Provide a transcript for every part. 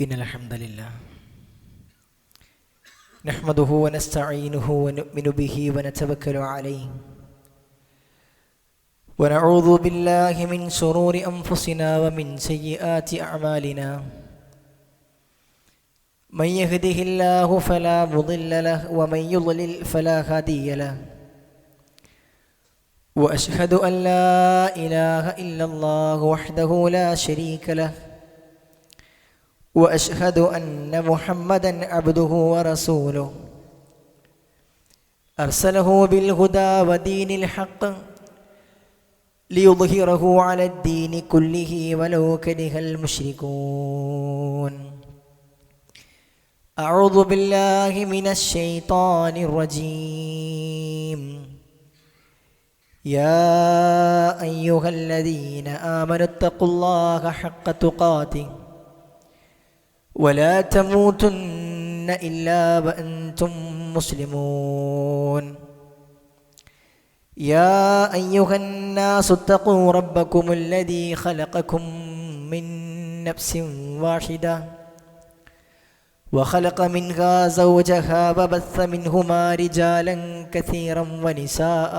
إن الحمد لله نحمده ونستعينه ونؤمن به ونتوكل عليه ونعوذ بالله من شرور أنفسنا ومن سيئات أعمالنا من يهده الله فلا مضل له ومن يضلل فلا هادي له وأشهد أن لا إله إلا الله وحده لا شريك له وأشهد أن محمدًا عبده ورسوله أرسله بالهدى ودين الحق ليظهره على الدين كله ولو كره المشركون أعوذ بالله من الشيطان الرجيم يا أيها الذين آمنوا اتقوا الله حق تقاته ولا تموتن إلا وأنتم مسلمون يا أيها الناس اتقوا ربكم الذي خلقكم من نفس واحدة وخلق منها زوجها وبث منهما رجالا كثيرا ونساء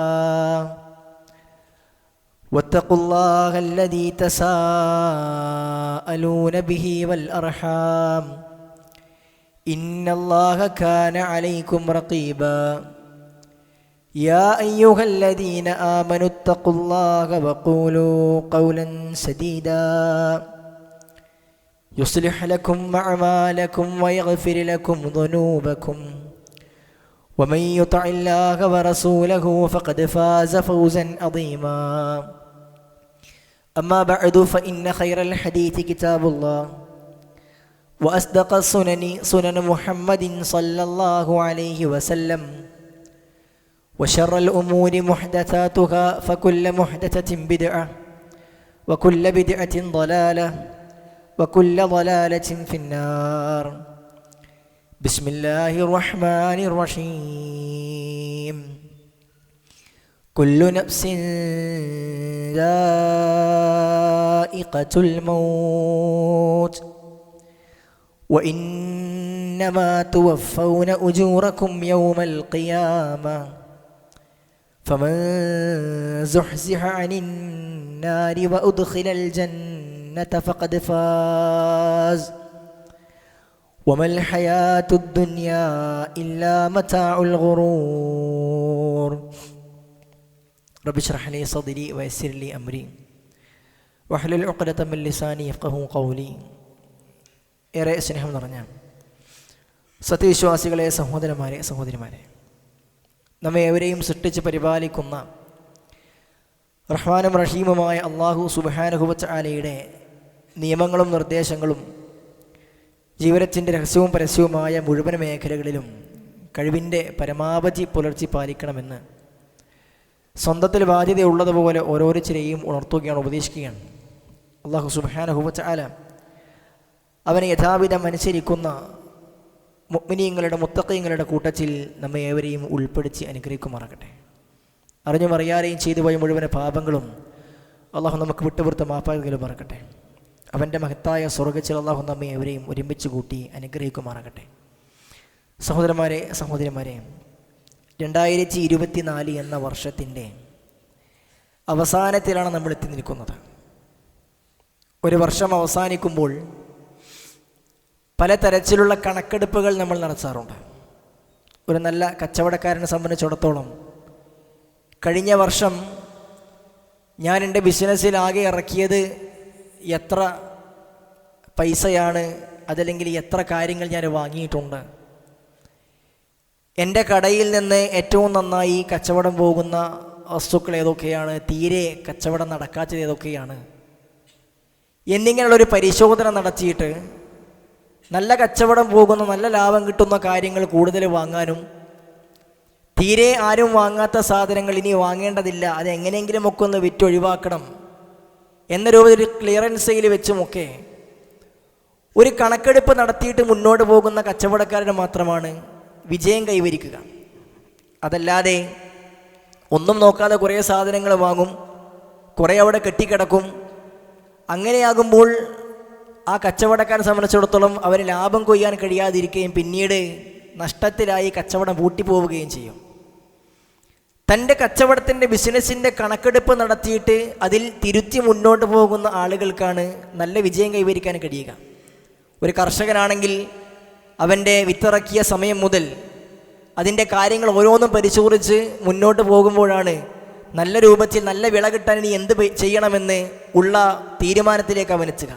واتقوا الله الذي تساءلون به والأرحام إن الله كان عليكم رقيبا يا أيها الذين آمنوا اتقوا الله وقولوا قولا سديدا يصلح لكم أعمالكم ويغفر لكم ذنوبكم ومن يطع الله ورسوله فقد فاز فوزا عظيما أما بعد فإن خير الحديث كتاب الله وأصدق السنن سنن محمد صلى الله عليه وسلم وشر الأمور محدثاتها فكل محدثة بدعة وكل بدعة ضلالة وكل ضلالة في النار بسم الله الرحمن الرحيم كل نفس ذائقة الموت وإنما توفون أجوركم يوم القيامة فمن زحزح عن النار وأدخل الجنة فقد فاز وما الحياة الدنيا إلا متاع الغرور رب اشرح لي صدري ويسر لي أمري واحلل عقدة من لساني يفقهوا قولي ഏറെ സ്നേഹം നിറഞ്ഞ സത്യവിശ്വാസികളെ, സഹോദരന്മാരെ, സഹോദരിമാരെ, നമ്മെ ഏവരെയും സൃഷ്ടിച്ച് പരിപാലിക്കുന്ന റഹ്മാനും റഹീമുമായ അല്ലാഹു സുബ്ഹാനഹു വ തആലയുടെ നിയമങ്ങളും നിർദ്ദേശങ്ങളും ജീവിതത്തിൻ്റെ രഹസ്യവും പരസ്യവുമായ മുഴുവൻ മേഖലകളിലും കഴിവിൻ്റെ പരമാവധി പുലർത്തി പാലിക്കണമെന്ന് സ്വന്തത്തിൽ ബാധ്യതയുള്ളതുപോലെ ഓരോരുത്തരെയും ഉണർത്തുകയാണ്, ഉപദേശിക്കുകയാണ്. അല്ലാഹു സുബ്ഹാനഹു വ തആല അവനെ യഥാവിധം അനുസരിക്കുന്ന മുഅ്മിനീങ്ങളുടെ മുത്തഖീങ്ങളുടെ കൂട്ടത്തിൽ നമ്മെ ഏവരെയും ഉൾപ്പെടുത്തി അനുഗ്രഹിക്കുമാറാകട്ടെ. അറിഞ്ഞും അറിയാതെയും ചെയ്തു പോയ മുഴുവൻ പാപങ്ങളും അള്ളാഹു നമുക്ക് വിട്ടുപുറത്ത് മാപ്പാകുകയും മറക്കട്ടെ. അവൻ്റെ മഹത്തായ സ്വർഗ്ഗത്തിൽ അള്ളാഹു നമ്മെ ഏവരെയും ഒരുമിച്ച് കൂട്ടി അനുഗ്രഹിക്കുമാറാകട്ടെ. സഹോദരന്മാരെ, സഹോദരിമാരെ, 2024 എന്ന വർഷത്തിൻ്റെ അവസാനത്തിലാണ് നമ്മൾ എത്തി നിൽക്കുന്നത്. ഒരു വർഷം അവസാനിക്കുമ്പോൾ പലതരത്തിലുള്ള കണക്കെടുപ്പുകൾ നമ്മൾ നടത്താറുണ്ട്. ഒരു നല്ല കച്ചവടക്കാരനെ സംബന്ധിച്ചിടത്തോളം കഴിഞ്ഞ വർഷം ഞാൻ എൻ്റെ ബിസിനസ്സിൽ ആകെ ഇറക്കിയത് എത്ര പൈസയാണ്, അതല്ലെങ്കിൽ എത്ര കാര്യങ്ങൾ ഞാൻ വാങ്ങിയിട്ടുണ്ട്, എൻ്റെ കടയിൽ നിന്ന് ഏറ്റവും നന്നായി കച്ചവടം പോകുന്ന വസ്തുക്കൾ ഏതൊക്കെയാണ്, തീരെ കച്ചവടം നടക്കാത്തത് ഏതൊക്കെയാണ് എന്നിങ്ങനെയുള്ളൊരു പരിശോധന നടത്തിയിട്ട് നല്ല കച്ചവടം പോകുന്ന, നല്ല ലാഭം കിട്ടുന്ന കാര്യങ്ങൾ കൂടുതൽ വാങ്ങാനും തീരെ ആരും വാങ്ങാത്ത സാധനങ്ങൾ ഇനി വാങ്ങേണ്ടതില്ല, അത് എങ്ങനെയെങ്കിലുമൊക്കെ ഒന്ന് വിറ്റൊഴിവാക്കണം എന്ന രൂപത്തിൽ ക്ലിയറൻസ് സെയിൽ വെച്ചുമൊക്കെ ഒരു കണക്കെടുപ്പ് നടത്തിയിട്ട് മുന്നോട്ട് പോകുന്ന കച്ചവടക്കാരന് മാത്രമാണ് വിജയം കൈവരിക്കുക. അതല്ലാതെ ഒന്നും നോക്കാതെ കുറേ സാധനങ്ങൾ വാങ്ങും, കുറേ അവിടെ കെട്ടിക്കിടക്കും. അങ്ങനെയാകുമ്പോൾ ആ കച്ചവടക്കാരനെ സംബന്ധിച്ചിടത്തോളം അവന് ലാഭം കൊയ്യാൻ കഴിയാതിരിക്കുകയും പിന്നീട് നഷ്ടത്തിലായി കച്ചവടം പൂട്ടിപ്പോവുകയും ചെയ്യും. തൻ്റെ കച്ചവടത്തിൻ്റെ ബിസിനസ്സിൻ്റെ കണക്കെടുപ്പ് നടത്തിയിട്ട് അതിൽ തിരുത്തി മുന്നോട്ട് പോകുന്ന ആളുകൾക്കാണ് നല്ല വിജയം കൈവരിക്കാൻ കഴിയുക. ഒരു കർഷകനാണെങ്കിൽ അവൻ്റെ വിത്തിറക്കിയ സമയം മുതൽ അതിൻ്റെ കാര്യങ്ങൾ ഓരോന്നും പരിശോധിച്ച് മുന്നോട്ട് പോകുമ്പോഴാണ് നല്ല രൂപത്തിൽ നല്ല വിള കിട്ടാൻ ഇനി എന്ത് ചെയ്യണമെന്ന് ഉള്ള തീരുമാനത്തിലേക്ക് അവനെത്തുക.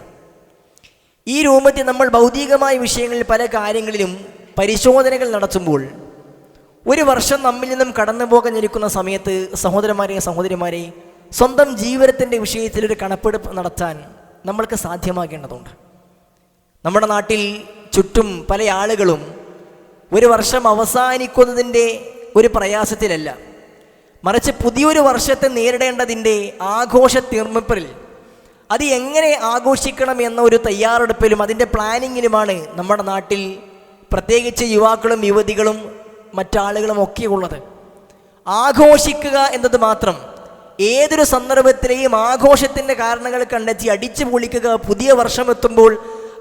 ഈ രൂപത്തിൽ നമ്മൾ ഭൗതികമായ വിഷയങ്ങളിൽ പല കാര്യങ്ങളിലും പരിശോധനകൾ നടത്തുമ്പോൾ ഒരു വർഷം നമ്മിൽ നിന്നും കടന്നു പോകാനിരിക്കുന്ന സമയത്ത് സഹോദരന്മാരെ സ്വന്തം ജീവിതത്തിൻ്റെ വിഷയത്തിൽ ഒരു കണക്കെടുപ്പ് നടത്താൻ നമ്മൾക്ക് സാധ്യമാകേണ്ടതുണ്ട്. നമ്മുടെ നാട്ടിൽ ചുറ്റും പല ആളുകളും ഒരു വർഷം അവസാനിക്കുന്നതിൻ്റെ ഒരു പ്രയാസത്തിലല്ല, മറിച്ച് പുതിയൊരു വർഷത്തെ നേരിടേണ്ടതിൻ്റെ ആഘോഷ തീർമ്മിപ്പിൽ അത് എങ്ങനെ ആഘോഷിക്കണം എന്ന ഒരു തയ്യാറെടുപ്പിലും അതിൻ്റെ പ്ലാനിങ്ങിലുമാണ് നമ്മുടെ നാട്ടിൽ പ്രത്യേകിച്ച് യുവാക്കളും യുവതികളും മറ്റാളുകളും ഒക്കെ ഉള്ളത്. ആഘോഷിക്കുക എന്നത് മാത്രം, ഏതൊരു സന്ദർഭത്തിലെയും ആഘോഷത്തിൻ്റെ കാരണങ്ങൾ കണ്ടെത്തി അടിച്ചു പൊളിക്കുക, പുതിയ വർഷം എത്തുമ്പോൾ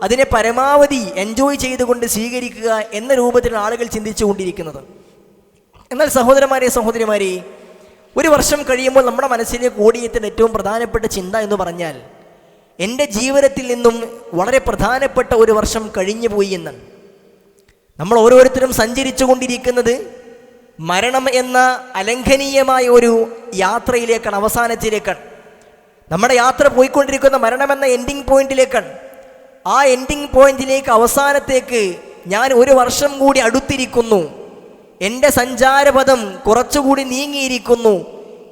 അതിനെ പരമാവധി എൻജോയ് ചെയ്തുകൊണ്ട് സ്വീകരിക്കുക എന്ന രൂപത്തിൽ ആളുകൾ ചിന്തിച്ചു കൊണ്ടിരിക്കുന്നത്. എന്നാൽ സഹോദരിമാരെ ഒരു വർഷം കഴിയുമ്പോൾ നമ്മുടെ മനസ്സിലേക്ക് ഓടിയെത്തുന്ന ഏറ്റവും പ്രധാനപ്പെട്ട ചിന്ത എന്ന് പറഞ്ഞാൽ എൻ്റെ ജീവിതത്തിൽ നിന്നും വളരെ പ്രധാനപ്പെട്ട ഒരു വർഷം കഴിഞ്ഞു പോയി എന്നാണ്. നമ്മൾ ഓരോരുത്തരും സഞ്ചരിച്ചു കൊണ്ടിരിക്കുന്നത് മരണം എന്ന അലംഘനീയമായ ഒരു യാത്രയിലേക്കാണ്, അവസാനത്തിലേക്കാണ്. നമ്മുടെ യാത്ര പോയിക്കൊണ്ടിരിക്കുന്ന മരണമെന്ന എൻഡിങ് പോയിന്റിലേക്കാണ്. ആ എൻഡിങ് പോയിന്റിലേക്ക്, അവസാനത്തേക്ക് ഞാൻ ഒരു വർഷം കൂടി അടുത്തിരിക്കുന്നു, എൻ്റെ സഞ്ചാരപഥം കുറച്ചുകൂടി നീങ്ങിയിരിക്കുന്നു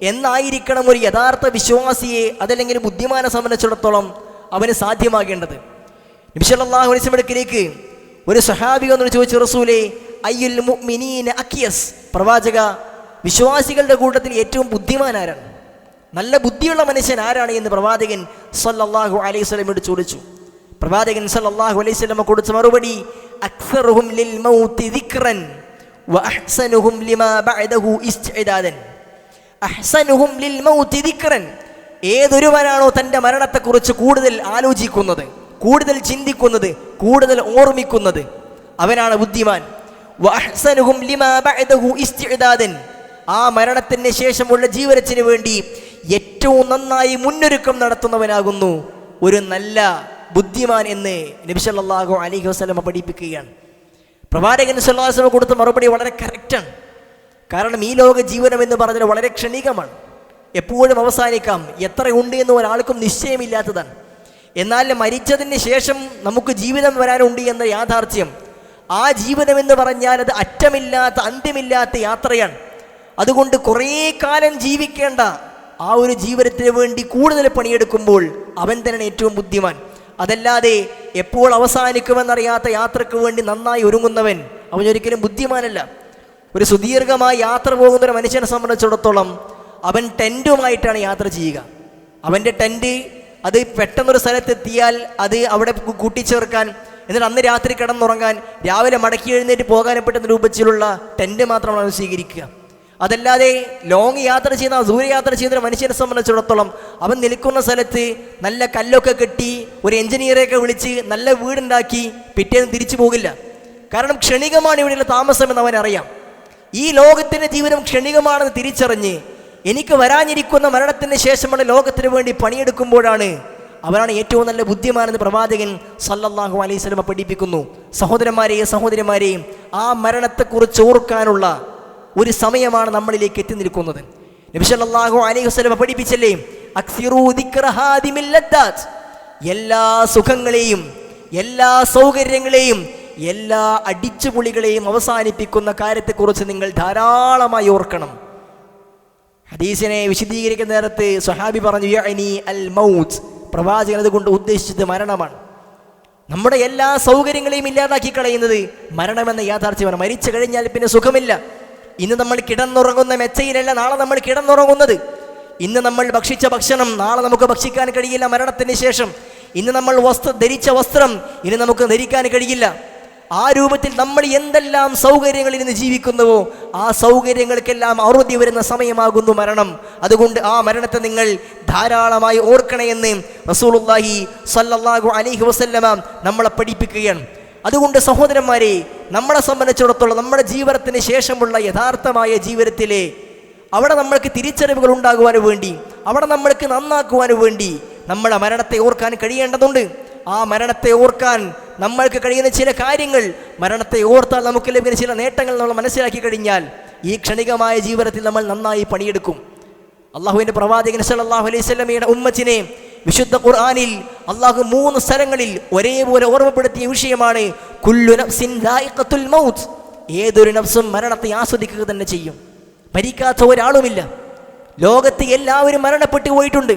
എന്നായിരിക്കണം ഒരു യഥാർത്ഥ വിശ്വാസിയെ, അതല്ലെങ്കിൽ ബുദ്ധിമാനെ സംബന്ധിച്ചിടത്തോളം അവന് സാധ്യമാകേണ്ടത്. നബി സല്ലല്ലാഹു അലൈഹി വസല്ലം അടുക്കലേക്ക് ഒരു സഹാബി വന്നു ചോദിച്ചു, റസൂലേ അയ്യുൽ മുഅ്മിനീന അഖിയസ്, പ്രവാചക വിശ്വാസികളുടെ കൂട്ടത്തിൽ ഏറ്റവും ബുദ്ധിമാൻ ആരാണ്, നല്ല ബുദ്ധിയുള്ള മനുഷ്യൻ ആരാണ് എന്ന് പ്രവാചകൻ സല്ലല്ലാഹു അലൈഹി വസല്ലമയോട് ചോദിച്ചു. പ്രവാചകൻ സല്ലല്ലാഹു അലൈഹി വസല്ലം കൊടുത്ത മറുപടി, അക്സറുഹും ലിൽ മൗതി ദിക്റൻ വഅഹ്സനുഹും ലിമാ ബഅദഹു ഇസ്തിദാദൻ. അഹ്സനുഹും ലിൽ മൗതി ദിക്റൻ, ഏതൊരുവനാണോ തൻ്റെ മരണത്തെക്കുറിച്ച് കൂടുതൽ ആലോചിക്കുന്നത്, കൂടുതൽ ചിന്തിക്കുന്നത്, കൂടുതൽ ഓർമ്മിക്കുന്നത്, അവനാണ് ബുദ്ധിമാൻ. വഅഹ്സനുഹും ലിമാ ബഅദഹു ഇസ്തിദാദൻ, ആ മരണത്തിന് ശേഷമുള്ള ജീവിതത്തിന് വേണ്ടി ഏറ്റവും നന്നായി മുന്നൊരുക്കം നടത്തുന്നവനാകുന്നു ഒരു നല്ല ബുദ്ധിമാൻ എന്ന് നബി സല്ലല്ലാഹു അലൈഹി വസല്ലം പഠിപ്പിക്കുകയാണ്. പ്രവാചകൻ സല്ലല്ലാഹു അലൈഹി വസല്ലം കൊടുത്ത മറുപടി വളരെ കറക്റ്റാണ്. കാരണം ഈ ലോക ജീവനം എന്ന് പറഞ്ഞാൽ വളരെ ക്ഷണികമാണ്, എപ്പോഴും അവസാനിക്കാം, എത്രയുണ്ട് എന്ന് ഒരാൾക്കും നിശ്ചയമില്ലാത്തതാണ്. എന്നാൽ മരിച്ചതിന് ശേഷം നമുക്ക് ജീവിതം വരാനുണ്ട് എന്ന യാഥാർത്ഥ്യം, ആ ജീവിതം എന്ന് പറഞ്ഞാൽ അത് അറ്റമില്ലാത്ത അന്ത്യമില്ലാത്ത യാത്രയാണ്. അതുകൊണ്ട് കുറേ കാലം ജീവിക്കേണ്ട ആ ഒരു ജീവിതത്തിന് വേണ്ടി കൂടുതൽ പണിയെടുക്കുമ്പോൾ അവൻ തന്നെയാണ് ഏറ്റവും ബുദ്ധിമാൻ. അതല്ലാതെ എപ്പോൾ അവസാനിക്കുമെന്നറിയാത്ത യാത്രയ്ക്ക് വേണ്ടി നന്നായി ഒരുങ്ങുന്നവൻ അവനൊരിക്കലും ബുദ്ധിമാനല്ല. ഒരു സുദീർഘമായ യാത്ര പോകുന്ന ഒരു മനുഷ്യനെ സംബന്ധിച്ചിടത്തോളം അവൻ ടെൻറ്റുമായിട്ടാണ് യാത്ര ചെയ്യുക. അവൻ്റെ ടെൻറ്റ് അത് പെട്ടെന്നൊരു സ്ഥലത്തെത്തിയാൽ അത് അവിടെ കൂട്ടിച്ചേർക്കാൻ, എന്നിട്ട് അന്ന് രാത്രി കിടന്നുറങ്ങാൻ, രാവിലെ മടക്കി എഴുന്നേറ്റ് പോകാനും പറ്റുന്ന രൂപത്തിലുള്ള ടെൻറ്റ് മാത്രമാണ് അവൻ സ്വീകരിക്കുക. അതല്ലാതെ ലോങ് യാത്ര ചെയ്യുന്ന, ദൂരയാത്ര ചെയ്യുന്ന ഒരു മനുഷ്യനെ സംബന്ധിച്ചിടത്തോളം അവൻ നിൽക്കുന്ന സ്ഥലത്ത് നല്ല കല്ലൊക്കെ കെട്ടി ഒരു എഞ്ചിനീയറെയൊക്കെ വിളിച്ച് നല്ല വീടുണ്ടാക്കി പിറ്റേന്ന് തിരിച്ചു പോകില്ല. കാരണം ക്ഷണികമാണ് ഇവിടെയുള്ള താമസം എന്ന് അവനറിയാം. ഈ ലോകത്തിൻ്റെ ജീവിതം ക്ഷണികമാണെന്ന് തിരിച്ചറിഞ്ഞ് എനിക്ക് വരാനിരിക്കുന്ന മരണത്തിന് ശേഷമുള്ള ലോകത്തിന് വേണ്ടി പണിയെടുക്കുമ്പോഴാണ് അവനാണ് ഏറ്റവും നല്ല ബുദ്ധിമാനെന്ന് പ്രവാചകൻ സല്ലല്ലാഹു അലൈഹി വസല്ലം പഠിപ്പിക്കുന്നു. സഹോദരിമാരെയും ആ മരണത്തെക്കുറിച്ച് ഓർക്കാനുള്ള ഒരു സമയമാണ് നമ്മളിലേക്ക് എത്തി നിൽക്കുന്നത്. നബി സല്ലല്ലാഹു അലൈഹി വസല്ലം പഠിപ്പിച്ചല്ലേ, അക്സിറൂ ദിക്റ ഹാദിമിൽ ലദ്ദാത്ത്, എല്ലാ സുഖങ്ങളെയും എല്ലാ സൗകര്യങ്ങളെയും എല്ലാ അടിച്ചുപൊളികളെയും അവസാനിപ്പിക്കുന്ന കാര്യത്തെക്കുറിച്ച് നിങ്ങൾ ധാരാളമായി ഓർക്കണം. ഹദീസിനെ വിശദീകരിക്കുന്ന നേരത്ത് സ്വഹാബി പറഞ്ഞു, യഅനി അൽ മൗത്ത്, പ്രവാചകൻ അതുകൊണ്ട് ഉദ്ദേശിച്ചത് മരണമാണ്. നമ്മുടെ എല്ലാ സൗകര്യങ്ങളെയും ഇല്ലാതാക്കി കളയുന്നത് മരണമെന്ന യാഥാർത്ഥ്യമാണ്. മരിച്ചു കഴിഞ്ഞാൽ പിന്നെ സുഖമില്ല. ഇന്ന് നമ്മൾ കിടന്നുറങ്ങുന്ന മെച്ചയിലല്ല നാളെ നമ്മൾ കിടന്നുറങ്ങുന്നത്. ഇന്ന് നമ്മൾ ഭക്ഷിച്ച ഭക്ഷണം നാളെ നമുക്ക് ഭക്ഷിക്കാൻ കഴിയില്ല മരണത്തിന് ശേഷം. ഇന്ന് നമ്മൾ ധരിച്ച വസ്ത്രം ഇനി നമുക്ക് ധരിക്കാൻ കഴിയില്ല. ആ രൂപത്തിൽ നമ്മൾ എന്തെല്ലാം സൗകര്യങ്ങളിൽ നിന്ന് ജീവിക്കുന്നുവോ ആ സൗകര്യങ്ങൾക്കെല്ലാം അറുതി വരുന്ന സമയമാകുന്നു മരണം. അതുകൊണ്ട് ആ മരണത്തെ നിങ്ങൾ ധാരാളമായി ഓർക്കണമെന്ന് റസൂലുള്ളാഹി സ്വല്ലല്ലാഹു അലൈഹി വസല്ലമ നമ്മളെ പഠിപ്പിക്കുകയാണ്. അതുകൊണ്ട് സഹോദരന്മാരെ, നമ്മളെ സംബന്ധിച്ചിടത്തോളം നമ്മുടെ ജീവിതത്തിന് ശേഷമുള്ള യഥാർത്ഥമായ ജീവിതത്തിലെ അവിടെ നമ്മൾക്ക് തിരിച്ചറിവുകൾ ഉണ്ടാകുവാൻ വേണ്ടി, അവിടെ നമ്മൾക്ക് നന്നാക്കുവാൻ വേണ്ടി നമ്മളെ മരണത്തെ ഓർക്കാൻ കഴിയേണ്ടതുണ്ട്. ആ മരണത്തെ ഓർക്കാൻ നമ്മൾക്ക് കഴിയുന്ന ചില കാര്യങ്ങൾ, മരണത്തെ ഓർത്താൽ നമുക്ക് ലഭിക്കുന്ന ചില നേട്ടങ്ങൾ നമ്മൾ മനസ്സിലാക്കി കഴിഞ്ഞാൽ ഈ ക്ഷണികമായ ജീവിതത്തിൽ നമ്മൾ നന്നായി പണിയെടുക്കും. അള്ളാഹുവിൻ്റെ പ്രവാചകൻ സല്ലല്ലാഹു അലൈഹി വസല്ലമയുടെ ഉമ്മത്തിനെ വിശുദ്ധ ഖുർആനിൽ അള്ളാഹു 3 സ്ഥലങ്ങളിൽ ഒരേപോലെ ഓർമ്മപ്പെടുത്തിയ വിഷയമാണ് കുല്ലു നഫ്സിൻ ദായിഖത്തുൽ മൗത്ത്. ഏതൊരു നഫ്സും മരണത്തെ ആസ്വദിക്കുക തന്നെ ചെയ്യും. മരിക്കാത്ത ഒരാളുമില്ല. ലോകത്ത് എല്ലാവരും മരണപ്പെട്ടു പോയിട്ടുണ്ട്.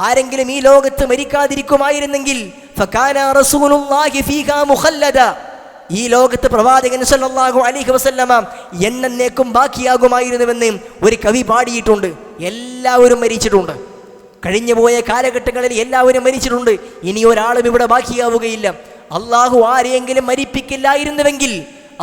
ആരെങ്കിലും ഈ ലോകത്ത് മരിക്കാതിരിക്കുമായിരുന്നെങ്കിൽ ഫകാന റസൂലുള്ളാഹി ഫീഹാ മുഖല്ലദ, ഈ ലോകത്ത് പ്രവാചകൻ സല്ലല്ലാഹു അലൈഹി വസല്ലമ എന്നേക്കും ബാക്കിയാകുമായിരുന്നുവെന്ന് ഒരു കവി പാടിയിട്ടുണ്ട്. എല്ലാവരും മരിച്ചിട്ടുണ്ട്. കഴിഞ്ഞുപോയ കാലഘട്ടങ്ങളിൽ എല്ലാവരും മരിച്ചിട്ടുണ്ട്. ഇനി ഒരാളും ഇവിടെ ബാക്കിയാവുകയില്ല. അള്ളാഹു ആരെയെങ്കിലും മരിപ്പിക്കില്ലായിരുന്നുവെങ്കിൽ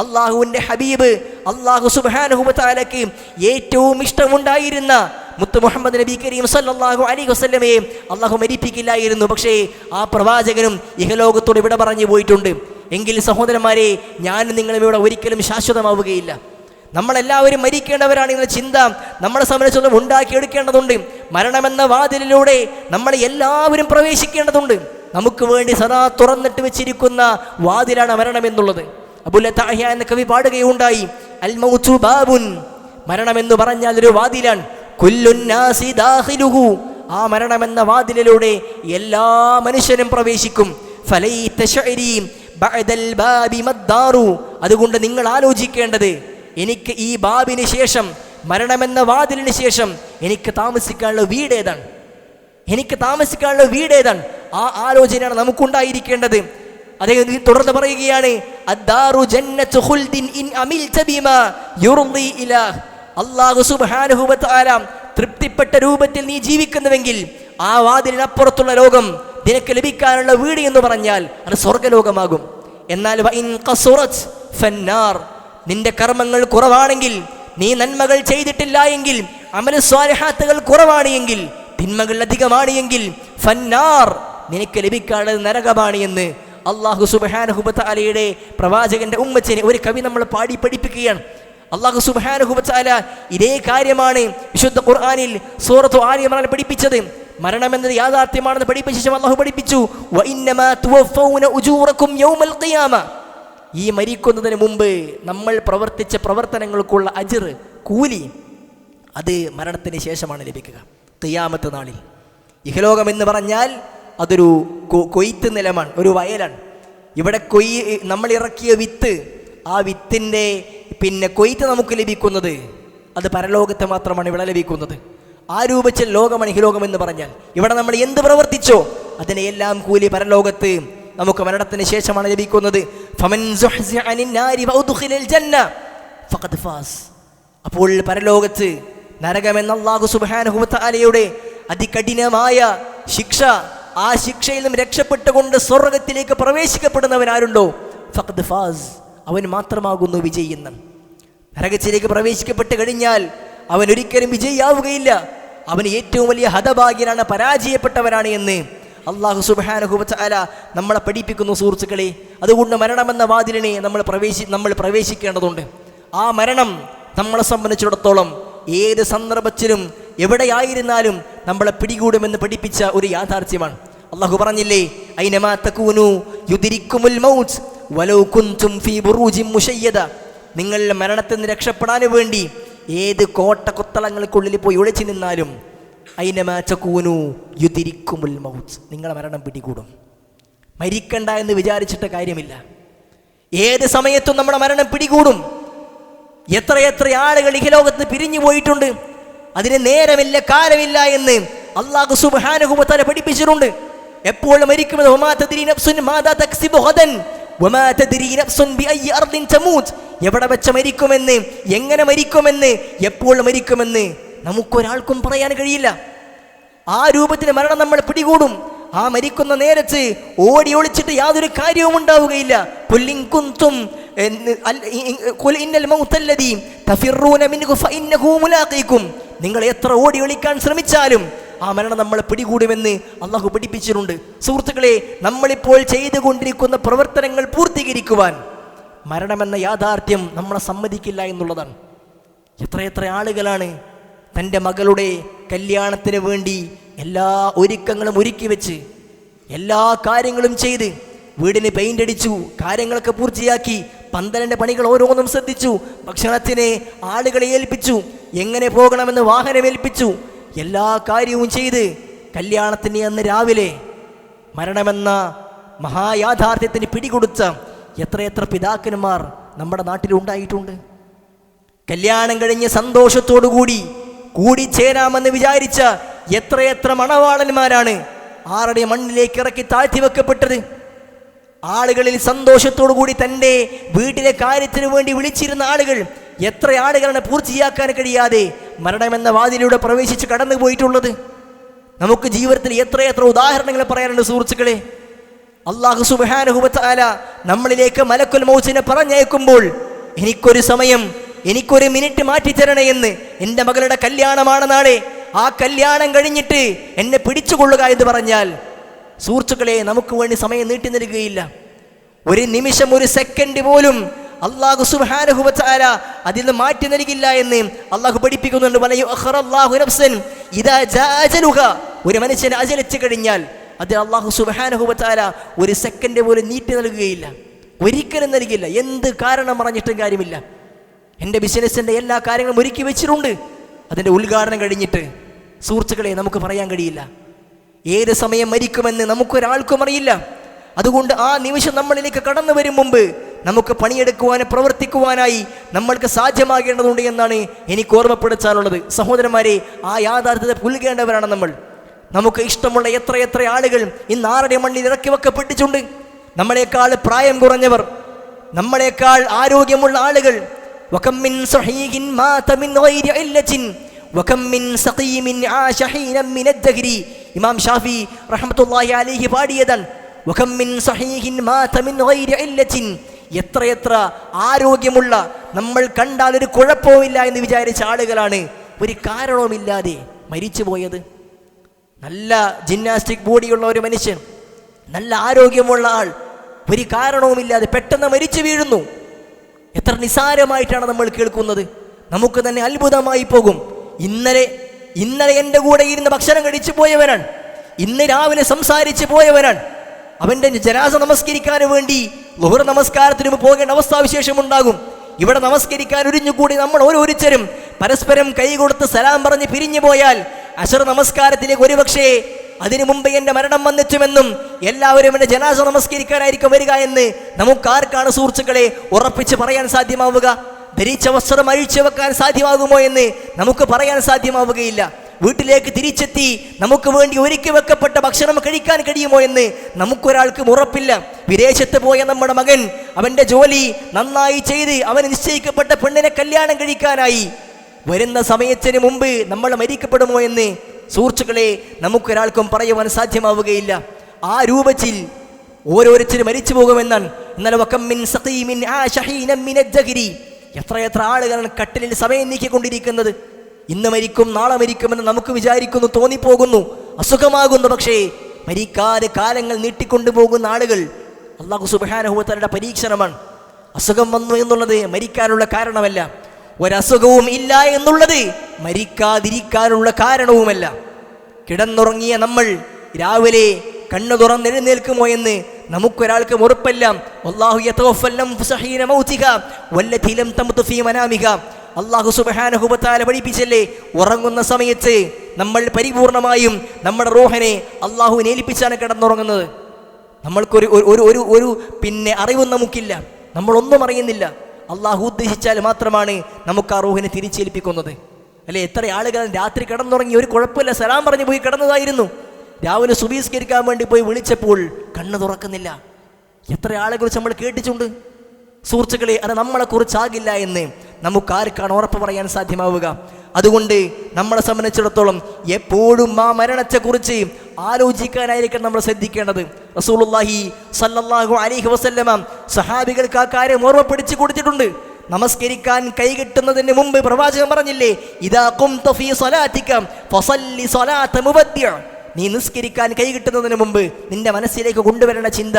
അള്ളാഹുവിൻ്റെ ഹബീബ് അള്ളാഹു സുബ്ഹാനഹു വ തആലക്ക് ഏറ്റവും ഇഷ്ടമുണ്ടായിരുന്ന മുത്ത് മുഹമ്മദ് നബി കരീം സല്ലല്ലാഹു അലൈഹി വസല്ലമയെ അള്ളാഹു മരിപ്പിക്കില്ലായിരുന്നു. പക്ഷേ ആ പ്രവാചകനും ഇഹലോകത്തോട് ഇവിടെ പറഞ്ഞു പോയിട്ടുണ്ട്. എങ്കിൽ സഹോദരന്മാരെ, ഞാനും നിങ്ങളും ഇവിടെ ഒരിക്കലും ശാശ്വതമാവുകയില്ല. നമ്മളെല്ലാവരും മരിക്കേണ്ടവരാണെന്ന ചിന്ത നമ്മളെ സംബന്ധിച്ചൊന്നും ഉണ്ടാക്കിയെടുക്കേണ്ടതുണ്ട്. മരണമെന്ന വാതിലിലൂടെ നമ്മളെ എല്ലാവരും പ്രവേശിക്കേണ്ടതുണ്ട്. നമുക്ക് വേണ്ടി സദാ തുറന്നിട്ട് വെച്ചിരിക്കുന്ന വാതിലാണ് മരണമെന്നുള്ളത്. അബുൽ അത്താഹിയ എന്ന കവി പാടുകയുണ്ടായി, അൽ മൗതു ബാബുൻ, മരണമെന്ന് പറഞ്ഞാൽ ഒരു വാതിലാണ്. കുല്ലുൻ നാസി ദാഖിലുഹു, ആ മരണമെന്ന വാതിലിലൂടെ എല്ലാ മനുഷ്യരും പ്രവേശിക്കും. ഫലൈത ശഅരി ബഅദൽ ബാബി മദ്ദാറു, അതുകൊണ്ട് നിങ്ങൾ ആലോചിക്കേണ്ടത്, എനിക്ക് ഈ ബാബിന് ശേഷം, മരണമെന്ന വാതിലിന് ശേഷം എനിക്ക് താമസിക്കാനുള്ള വീട് ഏതാണ്, എനിക്ക് താമസിക്കാനുള്ള വീട് ഏതാണ്? ആ ആലോചനയാണ് നമുക്കുണ്ടായിരിക്കേണ്ടത്. അദ്ദേഹം തുടർന്ന് പറയുകയാണ്, അദ്ദാറു ജന്നത്തു ഖുൽദിൻ ഇൻ അമിൽത ബിമാ യുർദി ഇലാഹ്, അല്ലാഹു സുബ്ഹാനഹു വ തആല തൃപ്തിപ്പെട്ട രൂപത്തിൽ നീ ജീവിക്കുന്നുവെങ്കിൽ ആ വാതിലിനപ്പുറത്തുള്ള ലോകം നിനക്ക് ലഭിക്കാനുള്ള വീട് എന്ന് പറഞ്ഞാൽ അത് സ്വർഗ്ഗലോകമാകും. എന്നാൽ വഇൻ ഖസുറത് ഫന്നാർ, നിന്റെ കർമ്മങ്ങൾ കുറവാണെങ്കിൽ, നീ നന്മകൾ ചെയ്തിട്ടില്ല എങ്കിൽ, അമൽ സ്വാലിഹാത്തുകൾ കുറവാണ് എങ്കിൽ, തിന്മകൾ അധികമാണ് എങ്കിൽ, ഫന്നാർ, നിനക്ക് ലഭിക്കാനുള്ളത് നരകമാണ് എന്ന് അല്ലാഹു സുബ്ഹാനഹു വ തആലയുടെ പ്രവാചകന്റെ ഉമ്മത്തിനെ ഒരു കവി നമ്മൾ പാടി പഠിപ്പിക്കുകയാണ്. അല്ലാഹു സുബ്ഹാനഹു വ തആല ഇതേ കാര്യമാണ് വിശുദ്ധ ഖുർആനിൽ സൂറത്തു ആലി ഇംറാൻ പഠിപ്പിച്ചത്. മരണമെന്നത് യാഥാർത്ഥ്യമാണെന്ന് പഠിപ്പിച്ച ശേഷം അല്ലാഹു പഠിപ്പിച്ചു, വഇന്നമാ തുവഫൗന ഉജൂറകും യൗമൽ ഖിയാമ, ഈ മരിക്കുന്നതിന് മുമ്പ് നമ്മൾ പ്രവർത്തിച്ച പ്രവർത്തനങ്ങൾക്കുള്ള അജ്ർ, കൂലി, അത് മരണത്തിന് ശേഷമാണ് ലഭിക്കുക, ഖിയാമത്ത് നാളിൽ. ഇഹലോകം എന്ന് പറഞ്ഞാൽ അതൊരു കൊയ്ത്ത് നിലമാണ്, ഒരു വയലാണ്. ഇവിടെ നമ്മൾ ഇറക്കിയ വിത്ത്, ആ വിത്തിൻ്റെ കൊയ്ത്ത് നമുക്ക് ലഭിക്കുന്നത് അത് പരലോകത്ത് മാത്രമാണ് ഇവിടെ ലഭിക്കുന്നത്. ആ രൂപത്തിൽ ലോകമാണ് ഇഹലോകം എന്ന് പറഞ്ഞാൽ. ഇവിടെ നമ്മൾ എന്ത് പ്രവർത്തിച്ചോ അതിനെ എല്ലാം കൂലി പരലോകത്ത് നമുക്ക് മരണത്തിന് ശേഷമാണ് ലഭിക്കുന്നത്. ഫമൻ സുഹ്സിഅ അനിൻ നാരി വഉദ്ഖിലൽ ജന്ന ഫഖദ് ഫാസ്. അപ്പോൾ പരലോകത്ത് നരകമെന്ന അല്ലാഹു സുബ്ഹാനഹു വ തആലയുടെ അതികഠിനമായ ശിക്ഷ, ആ ശിക്ഷയിൽ നിന്നും രക്ഷപ്പെട്ടുകൊണ്ട് സ്വർഗ്ഗത്തിലേക്ക് പ്രവേശിക്കപ്പെടുന്നവൻ ആരുണ്ടോ, ഫഖദ് ഫാസ്, അവൻ മാത്രമാകുന്നു വിജയിയെന്ന്. നരകത്തിലേക്ക് പ്രവേശിക്കപ്പെട്ട് കഴിഞ്ഞാൽ അവൻ ഒരിക്കലും വിജയിയാവുകയില്ല. അവൻ ഏറ്റവും വലിയ ഹതഭാഗ്യനാണ്, പരാജയപ്പെട്ടവനാണ് എന്ന് അല്ലാഹു സുബ്ഹാനഹു വ തആല നമ്മളെ പഠിപ്പിക്കുന്നു സുഹൃത്തുക്കളെ. അതുകൊണ്ട് മരണമെന്ന വാതിലിനെ നമ്മൾ പ്രവേശിക്കേണ്ടതുണ്ട്. ആ മരണം നമ്മളെ സംബന്ധിച്ചിടത്തോളം ഏത് സന്ദർഭത്തിലും എവിടെയായിരുന്നാലും നമ്മളെ പിടികൂടുമെന്ന് പഠിപ്പിച്ച ഒരു യാഥാർത്ഥ്യമാണ്. അല്ലാഹു പറഞ്ഞില്ലേ, ഐനമാ തകൂനു യുദ്രിക്കുമുൽ മൗത്ത് വലൗ കുൻതും ഫീ ബുറൂജിൻ മുശയ്യദ, നിങ്ങൾ മരണത്തിൽ നിന്ന് രക്ഷപ്പെടാൻ വേണ്ടി ഏത് കോട്ടകൊത്തളങ്ങൾക്കുള്ളിൽ പോയി ഒളിച്ചു നിന്നാലും ഐനമാ തകൂനു യുദ്രിക്കുമുൽ മൗത്ത്, നിങ്ങളെ മരണം പിടികൂടും. മരിക്കണ്ട എന്ന് വിചാരിച്ചിട്ട് കാര്യമില്ല. ഏത് സമയത്തും നമ്മുടെ മരണം പിടികൂടും. എത്രയെത്ര ആളുകൾ ഈ ലോകത്ത് പിരിഞ്ഞു പോയിട്ടുണ്ട്. അതിന് നേരമില്ല, കാലമില്ല എന്ന് അല്ലാഹു സുബ്ഹാനഹു വ തആല പഠിപ്പിച്ചിട്ടുണ്ട്. എപ്പോൾ മരിക്കുമെന്ന്, വമാ തദ്രി നഫ്സുൻ മാദാ തക്സിബു ഗദൻ വമാ തദ്രി നഫ്സുൻ ബിഅയ്യി അർദിൻ തമൂത്, എവിടെ വെച്ച് മരിക്കുമെന്ന്, എങ്ങനെ മരിക്കുമെന്ന്, എപ്പോൾ മരിക്കുമെന്ന് നമുക്കൊരാൾക്കും പറയാൻ കഴിയില്ല. ആ രൂപത്തിന് മരണം നമ്മൾ പിടികൂടും. ആ മരിക്കുന്ന നേരത്ത് ഓടി ഒളിച്ചിട്ട് യാതൊരു കാര്യവും ഉണ്ടാവുകയില്ല. നിങ്ങൾ എത്ര ഓടി ഒളിക്കാൻ ശ്രമിച്ചാലും ആ മരണം നമ്മളെ പിടികൂടുമെന്ന് അള്ളാഹു പഠിപ്പിച്ചിട്ടുണ്ട്. സുഹൃത്തുക്കളെ, നമ്മളിപ്പോൾ ചെയ്തുകൊണ്ടിരിക്കുന്ന പ്രവർത്തനങ്ങൾ പൂർത്തീകരിക്കുവാൻ മരണമെന്ന യാഥാർത്ഥ്യം നമ്മളെ സമ്മതിക്കില്ല എന്നുള്ളതാണ്. എത്രയെത്ര ആളുകളാണ് തൻ്റെ മകളുടെ കല്യാണത്തിന് വേണ്ടി എല്ലാ ഒരുക്കങ്ങളും ഒരുക്കി വെച്ച് എല്ലാ കാര്യങ്ങളും ചെയ്ത് വീടിന് പെയിൻ്റ് അടിച്ചു, കാര്യങ്ങളൊക്കെ പൂർത്തിയാക്കി, പന്തലിൻ്റെ പണികൾ ഓരോന്നും ശ്രദ്ധിച്ചു, ഭക്ഷണത്തിന് ആളുകളെ ഏൽപ്പിച്ചു, എങ്ങനെ പോകണമെന്ന് വാഹനം ഏൽപ്പിച്ചു, എല്ലാ കാര്യവും ചെയ്ത് കല്യാണത്തിന് അന്ന് രാവിലെ മരണമെന്ന മഹായാഥാർത്ഥ്യത്തിന് പിടികൊടുത്ത എത്രയെത്ര പിതാക്കന്മാർ നമ്മുടെ നാട്ടിലുണ്ടായിട്ടുണ്ട്. കല്യാണം കഴിഞ്ഞ് സന്തോഷത്തോടുകൂടി കൂടിച്ചേരാമെന്ന് വിചാരിച്ച എത്രയെത്ര മണവാളന്മാരാണ് ആറടി മണ്ണിലേക്ക് ഇറക്കി താഴ്ത്തി വെക്കപ്പെട്ടത്. ആളുകളിൽ സന്തോഷത്തോടുകൂടി തൻ്റെ വീട്ടിലെ കാര്യത്തിനു വേണ്ടി വിളിച്ചിരുന്ന ആളുകൾ എത്ര ആളുകളാണ് പൂർത്തിയാക്കാൻ കഴിയാതെ മരണമെന്ന വാതിലൂടെ പ്രവേശിച്ച് കടന്നു പോയിട്ടുള്ളത്. നമുക്ക് ജീവിതത്തിൽ എത്രയെത്ര ഉദാഹരണങ്ങൾ പറയാനുണ്ട് സുഹൃത്തുക്കളെ. അല്ലാഹു സുബ്ഹാനഹു വ തആല നമ്മളിലേക്ക് മലക്കുൽ മൗത്തിനെ പറഞ്ഞയക്കുമ്പോൾ എനിക്കൊരു സമയം, എനിക്കൊരു മിനിറ്റ് മാറ്റിത്തരണേ എന്ന്, എൻ്റെ മകളുടെ കല്യാണമാണ് നാളെ, ആ കല്യാണം കഴിഞ്ഞിട്ട് എന്നെ പിടിച്ചുകൊള്ളുക എന്ന് പറഞ്ഞാൽ സുഹൃത്തുക്കളെ നമുക്ക് വേണ്ടി സമയം നീട്ടി നൽകുകയില്ല. ഒരു നിമിഷം, ഒരു സെക്കൻഡ് പോലും അല്ലാഹു സുബ്ഹാനഹു വ തആല അതിൽ നിന്ന് മാറ്റി നൽകില്ല എന്ന് അള്ളാഹു പഠിപ്പിക്കുന്നുണ്ട്. ഒരു മനുഷ്യനെ അജലിച്ചു കഴിഞ്ഞാൽ അത് അല്ലാഹു സുബ്ഹാനഹു വ തആല ഒരു സെക്കൻഡ് പോലും നീട്ടി നൽകുകയില്ല, ഒരിക്കലും നൽകില്ല. എന്ത് കാരണം പറഞ്ഞിട്ടും കാര്യമില്ല. എൻ്റെ ബിസിനസ്സിൻ്റെ എല്ലാ കാര്യങ്ങളും ഒരുക്കി വെച്ചിട്ടുണ്ട്. അതിൻ്റെ ഉദ്ഘാടനം കഴിഞ്ഞിട്ട് സുഹൃത്തുക്കളെ നമുക്ക് പറയാൻ കഴിയില്ല. ഏത് സമയം മരിക്കുമെന്ന് നമുക്കൊരാൾക്കും അറിയില്ല. അതുകൊണ്ട് ആ നിമിഷം നമ്മളിലേക്ക് കടന്നു വരും മുമ്പ് നമുക്ക് പണിയെടുക്കുവാനും പ്രവർത്തിക്കുവാനായി നമ്മൾക്ക് സാധ്യമാകേണ്ടതുണ്ട് എന്നാണ് എനിക്ക് ഓർമ്മപ്പെടുത്താനുള്ളത്. സഹോദരന്മാരെ, ആ യാഥാർത്ഥ്യത്തെ പുൽകേണ്ടവരാണ് നമ്മൾ. നമുക്ക് ഇഷ്ടമുള്ള എത്രയെത്ര ആളുകൾ ഇന്ന് ആരുടെ മണ്ണിൽ ഇറക്കി വെക്കപ്പെട്ടിട്ടുണ്ട്. നമ്മളെക്കാൾ പ്രായം കുറഞ്ഞവർ, നമ്മളെക്കാൾ ആരോഗ്യമുള്ള ആളുകൾ. ഇമാം ഷാഫി റഹ്മത്തുള്ളാഹി അലൈഹി പാടിയതാണ്. എത്രയെത്ര ആരോഗ്യമുള്ള, നമ്മൾ കണ്ടാൽ ഒരു കുഴപ്പവുമില്ല എന്ന് വിചാരിച്ച ആളുകളാണ് ഒരു കാരണവുമില്ലാതെ മരിച്ചു പോയത്. നല്ല ജിംനാസ്റ്റിക് ബോഡിയുള്ള ഒരു മനുഷ്യൻ, നല്ല ആരോഗ്യമുള്ള ആൾ, ഒരു കാരണവുമില്ലാതെ പെട്ടെന്ന് മരിച്ചു വീഴുന്നു. എത്ര നിസാരമായിട്ടാണ് നമ്മൾ കേൾക്കുന്നത്. നമുക്ക് തന്നെ അത്ഭുതമായി പോകും. ഇന്നലെ എൻ്റെ കൂടെ ഇരുന്ന് ഭക്ഷണം കഴിച്ചു പോയവനാണ്, ഇന്ന് രാവിലെ സംസാരിച്ച് പോയവനാണ്. അവൻ്റെ ജനാസ നമസ്കരിക്കാൻ വേണ്ടി ളുഹർ നമസ്കാരത്തിന് പോകേണ്ട അവസ്ഥാവിശേഷം ഉണ്ടാകും. ഇവിടെ നമസ്കരിക്കാൻ ഒരിഞ്ഞുകൂടി നമ്മൾ ഓരോരുത്തരും പരസ്പരം കൈകൊടുത്ത് സലാം പറഞ്ഞ് പിരിഞ്ഞു പോയാൽ അശർ നമസ്കാരത്തിലേക്ക് ഒരുപക്ഷേ അതിനു മുമ്പ് എൻ്റെ മരണം വന്നെത്തുമെന്നും എല്ലാവരും എൻ്റെ ജനാസ നമസ്കരിക്കാനായിരിക്കും വരിക എന്ന് നമുക്കാർക്കാണ് സുഹൃത്തുക്കളെ ഉറപ്പിച്ച് പറയാൻ സാധ്യമാവുക? ധരിച്ച വസ്ത്രം അഴിച്ചു വെക്കാൻ സാധ്യമാകുമോ എന്ന് നമുക്ക് പറയാൻ സാധ്യമാവുകയില്ല. വീട്ടിലേക്ക് തിരിച്ചെത്തി നമുക്ക് വേണ്ടി ഒരുക്കി വെക്കപ്പെട്ട ഭക്ഷണം കഴിക്കാൻ കഴിയുമോ എന്ന് നമുക്കൊരാൾക്കും ഉറപ്പില്ല. വിദേശത്ത് പോയ നമ്മുടെ മകൻ അവൻ്റെ ജോലി നന്നായി ചെയ്ത് അവന് നിശ്ചയിക്കപ്പെട്ട പെണ്ണിനെ കല്യാണം കഴിക്കാനായി വരുന്ന സമയത്തിന് മുമ്പ് നമ്മൾ മരിക്കപ്പെടുമോ എന്ന് സുഹൃത്തുക്കളെ നമുക്കൊരാൾക്കും പറയുവാൻ സാധ്യമാവുകയില്ല. ആ രൂപത്തിൽ ഓരോരുത്തരും മരിച്ചു പോകുമെന്നാണ്. എന്നാൽ എത്രയെത്ര ആളുകളാണ് കട്ടിലിൽ സമയം നീക്കിക്കൊണ്ടിരിക്കുന്നത്. ഇന്ന് മരിക്കും, നാളെ മരിക്കുമെന്ന് നമുക്ക് വിചാരിക്കുന്നു, തോന്നിപ്പോകുന്നു, അസുഖമാകുന്നു. പക്ഷേ മരിക്കാതെ കാലങ്ങൾ നീട്ടിക്കൊണ്ടുപോകുന്ന ആളുകൾ അല്ലാഹു സുബ്ഹാനഹു വ തആലയുടെ പരീക്ഷണമാണ്. അസുഖം വന്നു എന്നുള്ളത് മരിക്കാനുള്ള കാരണമല്ല, ഒരസുഖവും ഇല്ല എന്നുള്ളത് മരിക്കാതിരിക്കാനുള്ള കാരണവുമല്ല. കിടന്നുറങ്ങിയ നമ്മൾ രാവിലെ കണ്ണു തുറന്നെഴുന്നേൽക്കുമോ എന്ന് നമുക്കൊരാൾക്കും ഉറപ്പല്ല. വല്ലാഹു യതവഫൽ അൻഫുസ ഹീന മൗതിഹാ വല്ലതി ലം തമുത് ഫീ മനാമിഹാ. അല്ലാഹു സുബ്ഹാനഹു വ തആല പഠിപ്പിച്ചല്ലേ, ഉറങ്ങുന്ന സമയത്ത് നമ്മൾ പരിപൂർണമായും നമ്മുടെ റൂഹിനെ അല്ലാഹുവിനെ ഏൽപ്പിച്ചാണ് കിടന്നുറങ്ങുന്നത്. നമ്മൾക്കൊരു ഒരു അറിവും നമുക്കില്ല, നമ്മളൊന്നും അറിയുന്നില്ല. അള്ളാഹു ഉദ്ദേശിച്ചാൽ മാത്രമാണ് നമുക്ക് ആ റൂഹിനെ തിരിച്ചേൽപ്പിക്കുന്നത്. അല്ലെ, എത്ര ആളുകൾ രാത്രി കിടന്നുറങ്ങി, ഒരു കുഴപ്പമില്ല, സലാം പറഞ്ഞു പോയി കിടന്നതായിരുന്നു. രാവിലെ സുബീസ്കരിക്കാൻ വേണ്ടി പോയി വിളിച്ചപ്പോൾ കണ്ണ് തുറക്കുന്നില്ല. എത്ര ആളുകളെ നമ്മൾ കേട്ടിട്ടുണ്ട് സുഹൃത്തുക്കളെ. അത് നമ്മളെക്കുറിച്ചാകില്ല എന്ന് നമുക്കാർക്കാണ് ഉറപ്പ് പറയാൻ സാധ്യമാവുക? അതുകൊണ്ട് നമ്മളെ സംബന്ധിച്ചിടത്തോളം എപ്പോഴും ആ മരണത്തെക്കുറിച്ച് ആലോചിക്കാനായിരിക്കും നമ്മൾ ശ്രദ്ധിക്കേണ്ടത്. റസൂലുള്ളാഹി സ്വല്ലല്ലാഹു അലൈഹി വസല്ലമ സഹാബികൾക്ക് ആ കാര്യം ഓർമ്മപ്പെടുത്തി കൊടുത്തിട്ടുണ്ട്. നമസ്കരിക്കാൻ കൈകെട്ടുന്നതിന് മുമ്പ് പ്രവാചകൻ പറഞ്ഞില്ലേ, ഇദാ ഖുംത ഫീ സ്വലാതിക ഫസല്ലി സ്വലാത മുബദ്ദിഅ. നീ നിസ്കരിക്കാൻ കൈകെട്ടുന്നതിന് മുമ്പ് നിന്റെ മനസ്സിലേക്ക് കൊണ്ടുവരേണ്ട ചിന്ത,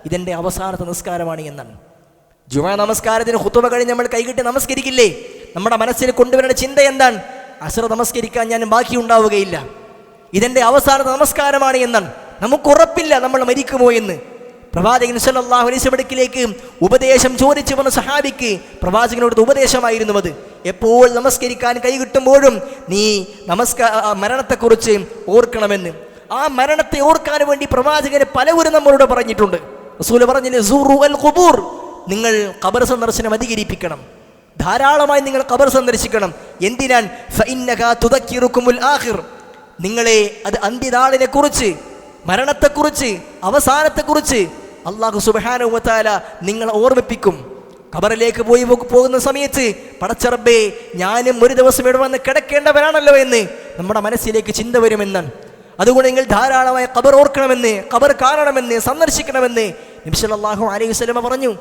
ഇതെൻ്റെ അവസാനത്തെ നിസ്കാരമാണ് എന്നാണ്. ജുമാ നമസ്കാരത്തിന് ഖുതുബ കഴിഞ്ഞ് നമ്മൾ കൈകെട്ടി നമസ്കരിക്കില്ലേ? നമ്മുടെ മനസ്സിൽ കൊണ്ടുവരേണ്ട ചിന്ത എന്താണ്? അസ്ർ നമസ്കരിക്കാൻ ഞാൻ ബാക്കിയുണ്ടാവുകയില്ല, ഇതെൻ്റെ അവസാനത്തെ നമസ്കാരമാണ് എന്നാണ്. നമുക്ക് ഉറപ്പില്ല നമ്മൾ മരിക്കുമോ എന്ന്. പ്രവാചകൻ സല്ലല്ലാഹു അലൈഹി വസല്ലമയിലേക്ക് ഉപദേശം ചോദിച്ചു വന്ന സഹാബിക്ക് പ്രവാചകനോട് ഉപദേശമായിരുന്നു അത്. എപ്പോൾ നമസ്കരിക്കാൻ കൈകിട്ടുമ്പോഴും നീ മരണത്തെക്കുറിച്ച് ഓർക്കണമെന്ന്. ആ മരണത്തെ ഓർക്കാൻ വേണ്ടി പ്രവാചകന് പലവരും നമ്മളോട് പറഞ്ഞിട്ടുണ്ട്. റസൂൽ പറഞ്ഞില്ലേ, സൂറു അൽ ഖുബൂർ, നിങ്ങൾ ഖബർ സന്ദർശനം അധികരിപ്പിക്കണം, ധാരാളമായി നിങ്ങൾ ഖബർ സന്ദർശിക്കണം. എന്തിനാൻ? ഫഇന്നഹാ തുദക്കിറുകുമുൽ ആഖിർ, നിങ്ങളെ അത് അന്ത്യനാളിനെ കുറിച്ച്, മരണത്തെക്കുറിച്ച്, അവസാനത്തെക്കുറിച്ച് അല്ലാഹു സുബ്ഹാനഹു വ തആല നിങ്ങളെ ഓർമ്മിപ്പിക്കും. ഖബറിലേക്ക് പോകുന്ന സമയത്ത് പടച്ച റബ്ബേ, ഞാനും ഒരു ദിവസം ഇവിടെ വന്ന് കിടക്കേണ്ടവരാണല്ലോ എന്ന് നമ്മുടെ മനസ്സിലേക്ക് ചിന്ത വരുമെന്നാണ്. അതുകൊണ്ട് നിങ്ങൾ ധാരാളമായി ഖബർ ഓർക്കണമെന്ന്, ഖബർ കാണണമെന്ന്, സന്ദർശിക്കണമെന്ന് നബി സല്ലല്ലാഹു അലൈഹി വസല്ലം പറഞ്ഞു.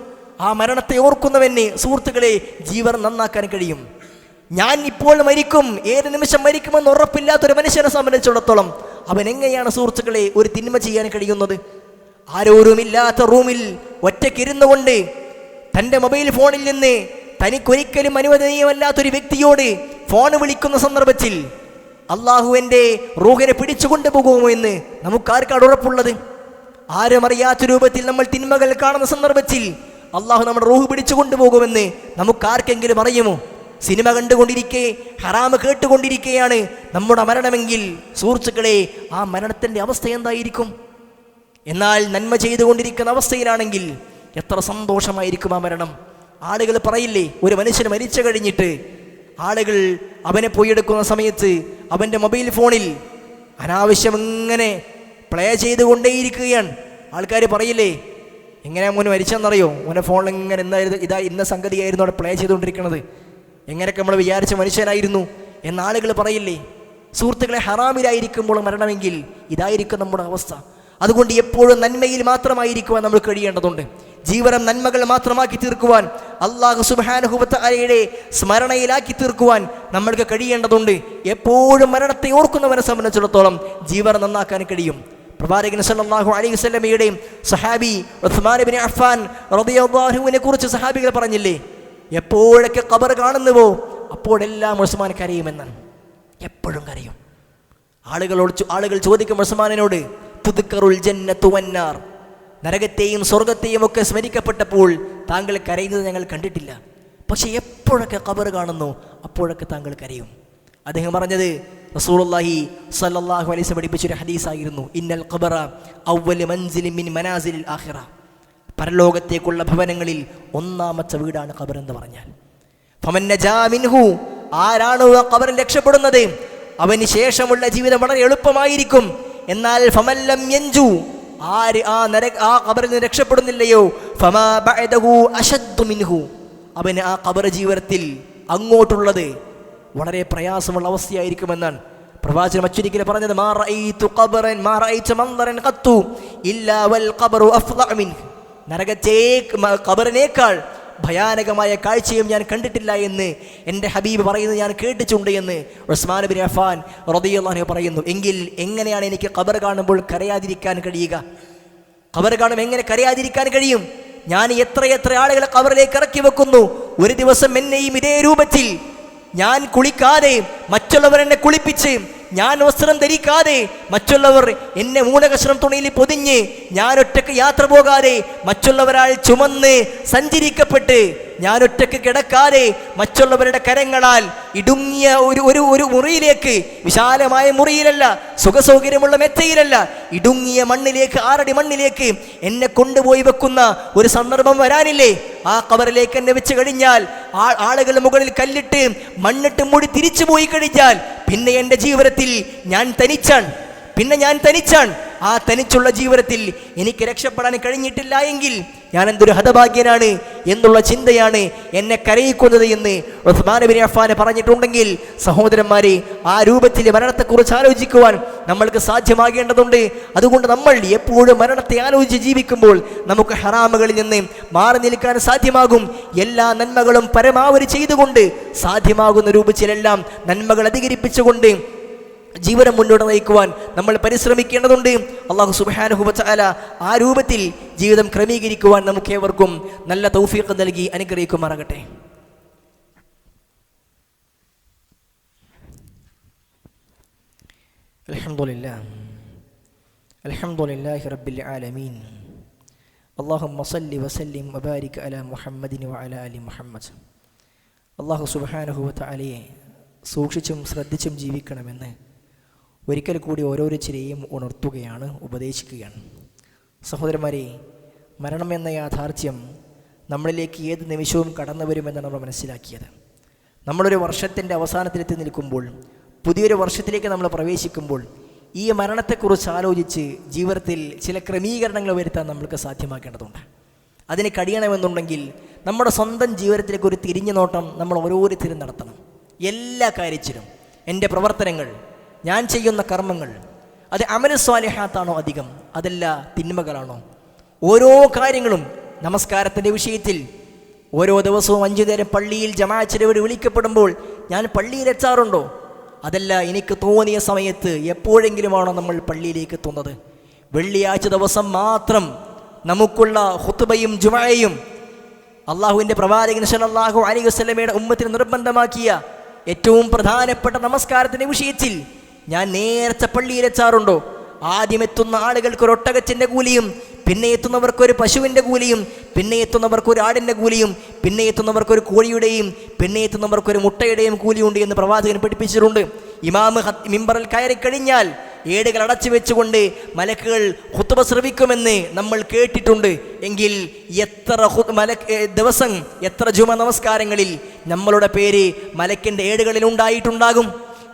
ആ മരണത്തെ ഓർക്കുന്നവന് സുഹൃത്തുക്കളെ ജീവൻ നന്നാക്കാൻ കഴിയും. ഞാൻ ഇപ്പോൾ മരിക്കും, ഏത് നിമിഷം മരിക്കുമെന്ന് ഉറപ്പില്ലാത്തൊരു മനുഷ്യനെ സംബന്ധിച്ചിടത്തോളം അവൻ എങ്ങനെയാണ് സുഹൃത്തുക്കളെ ഒരു തിന്മ ചെയ്യാൻ കഴിയുന്നത്? ആരോരുമില്ലാത്ത റൂമിൽ ഒറ്റയ്ക്കിരുന്നു കൊണ്ട് തൻ്റെ മൊബൈൽ ഫോണിൽ നിന്ന് തനിക്കൊരിക്കലും അനുവദനീയമല്ലാത്തൊരു വ്യക്തിയോട് ഫോൺ വിളിക്കുന്ന സന്ദർഭത്തിൽ അള്ളാഹു എൻ്റെ റൂഹിനെ പിടിച്ചു കൊണ്ടുപോകുമോ എന്ന് നമുക്കാർക്കാണ് ഉറപ്പുള്ളത്? ആരും അറിയാത്ത രൂപത്തിൽ നമ്മൾ തിന്മകൾ കാണുന്ന സന്ദർഭത്തിൽ അള്ളാഹു നമ്മുടെ റൂഹ് പിടിച്ചു കൊണ്ടുപോകുമെന്ന് നമുക്കാർക്കെങ്കിലും അറിയുമോ? സിനിമ കണ്ടുകൊണ്ടിരിക്കെ, ഹറാമ് കേട്ടുകൊണ്ടിരിക്കുകയാണ് നമ്മുടെ മരണമെങ്കിൽ സുഹൃത്തുക്കളെ, ആ മരണത്തിൻ്റെ അവസ്ഥ എന്തായിരിക്കും? എന്നാൽ നന്മ ചെയ്തുകൊണ്ടിരിക്കുന്ന അവസ്ഥയിലാണെങ്കിൽ എത്ര സന്തോഷമായിരിക്കും ആ മരണം. ആളുകൾ പറയില്ലേ, ഒരു മനുഷ്യൻ മരിച്ചു കഴിഞ്ഞിട്ട് ആളുകൾ അവനെ പോയെടുക്കുന്ന സമയത്ത് അവൻ്റെ മൊബൈൽ ഫോണിൽ അനാവശ്യം ഇങ്ങനെ പ്ലേ ചെയ്തുകൊണ്ടേയിരിക്കുകയാണ്. ആൾക്കാർ പറയില്ലേ, എങ്ങനെയാ മോന് മരിച്ചെന്നറിയോ? മോനെ ഫോണിൽ ഇങ്ങനെ ഇന്ന സംഗതിയായിരുന്നു അവിടെ പ്ലേ ചെയ്തുകൊണ്ടിരിക്കുന്നത്, എങ്ങനെയൊക്കെ നമ്മൾ വിചാരിച്ച മനുഷ്യനായിരുന്നു എന്ന ആളുകൾ പറയില്ലേ? സുഹൃത്തുക്കളെ, ഹറാമിലായിരിക്കുമ്പോൾ മരണമെങ്കിൽ ഇതായിരിക്കും നമ്മുടെ അവസ്ഥ. അതുകൊണ്ട് എപ്പോഴും നന്മയിൽ മാത്രമായിരിക്കുവാൻ നമ്മൾ കഴിയേണ്ടതുണ്ട്. ജീവനം നന്മകൾ മാത്രമാക്കി തീർക്കുവാൻ, അല്ലാഹു സുബ്ഹാനഹു വ തആലയുടെ സ്മരണയിലാക്കി തീർക്കുവാൻ നമ്മൾക്ക് കഴിയേണ്ടതുണ്ട്. എപ്പോഴും മരണത്തെ ഓർക്കുന്നവനെ സംബന്ധിച്ചിടത്തോളം ജീവനം നന്നാക്കാൻ കഴിയും. പ്രവാചകൻ സല്ലല്ലാഹു അലൈഹി വസല്ലമയുടെ സഹാബി ഉസ്മാൻ ഇബ്നു അഫ്ഫാൻ റളിയല്ലാഹു അൻഹുവിനെ കുറിച്ച് സഹാബികൾ പറഞ്ഞില്ലേ, എപ്പോഴൊക്കെ ഖബർ കാണുന്നുവോ അപ്പോഴെല്ലാം ഉസ്മാൻ കരയുമെന്നാണ്. എപ്പോഴും കരയും. ആളുകൾ ചോദിക്കും ഉസ്മാനിനോട്, തുദ്കറുൽ ജന്നത്തു വന്നാർ, നരകത്തെയും സ്വർഗത്തെയും ഒക്കെ സ്മരിക്കപ്പെട്ടപ്പോൾ താങ്കൾ കരയുന്നത് ഞങ്ങൾ കണ്ടിട്ടില്ല, പക്ഷെ എപ്പോഴൊക്കെ ഖബർ കാണുന്നു അപ്പോഴൊക്കെ താങ്കൾ കരയും. അദ്ദേഹം പറഞ്ഞത് റസൂലുള്ളാഹി സ്വല്ലല്ലാഹു അലൈഹി വസല്ലം പഠിപ്പിച്ചൊരു ഹദീസായിരുന്നു, ഇന്നൽ ഖബറ അവ്വലു മൻസിലിൻ മിൻ മനാസിലിൽ ആഖിറ, പരലോകത്തേക്കുള്ള ഭവനങ്ങളിൽ ഒന്നാമത്തെ വീടാണ് ഖബർ എന്ന് പറഞ്ഞാൽ. ഫമൻ നജാ മിൻഹു, ആരാണോ ആ ഖബറിൽ രക്ഷപ്പെടുന്നത് അവന് ശേഷമുള്ള ജീവിതം വളരെ എളുപ്പമായിരിക്കും. എന്നാൽ ഫമല്ലം യൻജു, ആര് ആ ഖബറിൽ നിന്ന് രക്ഷപ്പെടുന്നില്ലയോ, ഫമാ ബഅദഹു അശദ്ദു മിൻഹു, അവന് ആ ഖബർ ജീവിതത്തിൽ അങ്ങോട്ടുള്ളത് വളരെ പ്രയാസമുള്ള അവസ്ഥയായിരിക്കുമെന്നാണ് പ്രവാചകൻ മറ്റൊരിക്കൽ പറഞ്ഞത്. മാ റഅയ്തു ഖബറൻ മാ റഅയ്തു മൻദറൻ ഖത്തു ഇല്ലാ വൽ ഖബറു അഫ്ളഅ മിൻഹു, നരകത്തെ ഖബറിനേക്കാൾ ഭയാനകമായ കാഴ്ചയും ഞാൻ കണ്ടിട്ടില്ല എന്ന് എൻ്റെ ഹബീബ് പറയുന്നത് ഞാൻ കേട്ടിട്ടുണ്ട് എന്ന് ഉസ്മാൻ ഇബ്നു അഫ്ഫാൻ റളിയല്ലാഹു അൻഹു പറയുന്നു. എങ്കിൽ എങ്ങനെയാണ് എനിക്ക് ഖബർ കാണുമ്പോൾ കരയാതിരിക്കാൻ കഴിയുക? ഖബർ കാണുമ്പോൾ എങ്ങനെ കരയാതിരിക്കാൻ കഴിയും? ഞാൻ എത്ര ആളുകളെ ഖബറിലേക്ക് ഇറക്കി വെക്കുന്നു. ഒരു ദിവസം എന്നെയും ഇതേ രൂപത്തിൽ ഞാൻ കുളിക്കാതെ മറ്റുള്ളവർ എന്നെ കുളിപ്പിച്ച്, ഞാൻ വസ്ത്രം ധരിക്കാതെ മറ്റുള്ളവർ എന്നെ മൂലകഷ്ണം തുണിയിൽ പൊതിഞ്ഞ്, ഞാൻ ഒറ്റക്ക് യാത്ര പോകാതെ മറ്റുള്ളവരാൾ ചുമന്ന് സഞ്ചരിക്കപ്പെട്ട്, ഞാൻ ഒറ്റക്ക് കിടക്കാതെ മറ്റുള്ളവരുടെ കരങ്ങളാൽ ഇടുങ്ങിയ ഒരു മുറിയിലേക്ക്, വിശാലമായ മുറിയിലല്ല, സുഖസൗകര്യമുള്ള മെത്തയിലല്ല, ഇടുങ്ങിയ മണ്ണിലേക്ക്, 6 അടി മണ്ണിലേക്ക് എന്നെ കൊണ്ടുപോയി വെക്കുന്ന ഒരു സന്ദർഭം വരാനില്ലേ? ആ ഖബറിലേക്ക് എന്നെ വെച്ച് കഴിഞ്ഞാൽ, ആളുകളുടെ മുകളിൽ കല്ലിട്ട് മണ്ണിട്ട് മൂടി തിരിച്ചു പോയി കഴിഞ്ഞാൽ പിന്നെ എൻ്റെ ജീവിതത്തിൽ ഞാൻ തനിച്ചാണ്. ആ തനിച്ചുള്ള ജീവിതത്തിൽ എനിക്ക് രക്ഷപ്പെടാൻ കഴിഞ്ഞിട്ടില്ല എങ്കിൽ ഞാൻ എന്തൊരു ഹതഭാഗ്യനാണ് എന്നുള്ള ചിന്തയാണ് എന്നെ കരയിക്കുന്നത് എന്ന് ഉസ്മാൻ ഇബ്നു അഫ്ഫാൻ പറഞ്ഞിട്ടുണ്ടെങ്കിൽ സഹോദരന്മാരെ, ആ രൂപത്തിൽ മരണത്തെക്കുറിച്ച് ആലോചിക്കുവാൻ നമ്മൾക്ക് സാധ്യമാകേണ്ടതുണ്ട്. അതുകൊണ്ട് നമ്മൾ എപ്പോഴും മരണത്തെ ആലോചിച്ച് ജീവിക്കുമ്പോൾ നമുക്ക് ഹറാമുകളിൽ നിന്ന് മാറി നിൽക്കാൻ സാധ്യമാകും. എല്ലാ നന്മകളും പരമാവധി ചെയ്തുകൊണ്ട് സാധ്യമാകുന്ന രൂപത്തിലെല്ലാം നന്മകൾ അധികരിപ്പിച്ചുകൊണ്ട് ജീവിതം മുന്നോട്ട് നയിക്കുവാൻ നമ്മൾ പരിശ്രമിക്കേണ്ടതുണ്ട്. അല്ലാഹു സുബ്ഹാനഹു വ തആല ആ രൂപത്തിൽ ജീവിതം ക്രമീകരിക്കുവാൻ നമുക്ക് ഏവർക്കും നല്ല തൗഫീഖ് നൽകി അനുഗ്രഹിക്കുമാറാകട്ടെ. അൽഹംദുലില്ലാഹി റബ്ബിൽ ആലമീൻ. അല്ലാഹുമ്മ സല്ലി വസല്ലിം വബാരിക് അലാ മുഹമ്മദിൻ വഅലാ ആലി മുഹമ്മദ്. അല്ലാഹു സുബ്ഹാനഹു വ തആലയെ സൂക്ഷിച്ചും ശ്രദ്ധിച്ചും ജീവിക്കണമെന്ന് ഒരിക്കൽ കൂടി ഓരോരുത്തരെയും ഉണർത്തുകയാണ്, ഉപദേശിക്കുകയാണ്. സഹോദരന്മാരെ, മരണം എന്ന യാഥാർത്ഥ്യം നമ്മളിലേക്ക് ഏത് നിമിഷവും കടന്നു വരുമെന്നാണ് നമ്മൾ മനസ്സിലാക്കിയത്. നമ്മളൊരു വർഷത്തിൻ്റെ അവസാനത്തിലെത്തി നിൽക്കുമ്പോൾ, പുതിയൊരു വർഷത്തിലേക്ക് നമ്മൾ പ്രവേശിക്കുമ്പോൾ ഈ മരണത്തെക്കുറിച്ച് ആലോചിച്ച് ജീവിതത്തിൽ ചില ക്രമീകരണങ്ങൾ വരുത്താൻ നമ്മൾക്ക് സാധ്യമാക്കേണ്ടതുണ്ട്. അതിന് കഴിയണമെന്നുണ്ടെങ്കിൽ നമ്മുടെ സ്വന്തം ജീവിതത്തിലേക്ക് ഒരു തിരിഞ്ഞു നോട്ടം നമ്മൾ ഓരോരുത്തരും നടത്തണം. എല്ലാ കാര്യത്തിലും എൻ്റെ പ്രവർത്തനങ്ങൾ, ഞാൻ ചെയ്യുന്ന കർമ്മങ്ങൾ, അത് അമലു സ്വാലിഹാത്താണോ അധികം, അതല്ല തിന്മകളാണോ? ഓരോ കാര്യങ്ങളും നമസ്കാരത്തിൻ്റെ വിഷയത്തിൽ ഓരോ ദിവസവും 5 നേരം പള്ളിയിൽ ജമാഅത്തിന് വേണ്ടി വിളിക്കപ്പെടുമ്പോൾ ഞാൻ പള്ളിയിലെത്താറുണ്ടോ? അതല്ല എനിക്ക് തോന്നിയ സമയത്ത് എപ്പോഴെങ്കിലുമാണോ നമ്മൾ പള്ളിയിലേക്ക് എത്തുന്നത്? വെള്ളിയാഴ്ച ദിവസം മാത്രം നമുക്കുള്ള ഖുത്ബയും ജുമഅയും അള്ളാഹുവിൻ്റെ പ്രവാചകൻ സല്ലല്ലാഹു അലൈഹി വസല്ലമയുടെ ഉമ്മത്തിന് നിർബന്ധമാക്കിയ ഏറ്റവും പ്രധാനപ്പെട്ട നമസ്കാരത്തിൻ്റെ വിഷയത്തിൽ ഞാൻ നേരത്തെ പള്ളിയിലെത്താറുണ്ടോ? ആദ്യം എത്തുന്ന ആളുകൾക്ക് ഒരു ഒട്ടകത്തിൻ്റെ കൂലിയും, പിന്നെ എത്തുന്നവർക്കൊരു പശുവിൻ്റെ കൂലിയും, പിന്നെ എത്തുന്നവർക്കൊരു ആടിൻ്റെ കൂലിയും, പിന്നെ എത്തുന്നവർക്കൊരു കോഴിയുടെയും, പിന്നെ എത്തുന്നവർക്കൊരു മുട്ടയുടെയും കൂലിയുണ്ട് എന്ന് പ്രവാചകൻ പഠിപ്പിച്ചിട്ടുണ്ട്. ഇമാമ് മിമ്പറിൽ കയറി കഴിഞ്ഞാൽ ഏടുകൾ അടച്ചു വെച്ചുകൊണ്ട് മലക്കുകൾ ഖുത്ബ ശ്രവിക്കുമെന്ന് നമ്മൾ കേട്ടിട്ടുണ്ട്. എങ്കിൽ എത്ര ദിവസം, എത്ര ജുമ നമസ്കാരങ്ങളിൽ നമ്മളുടെ പേര് മലക്കിൻ്റെ ഏടുകളിൽ ഉണ്ടായിട്ടുണ്ടാകും?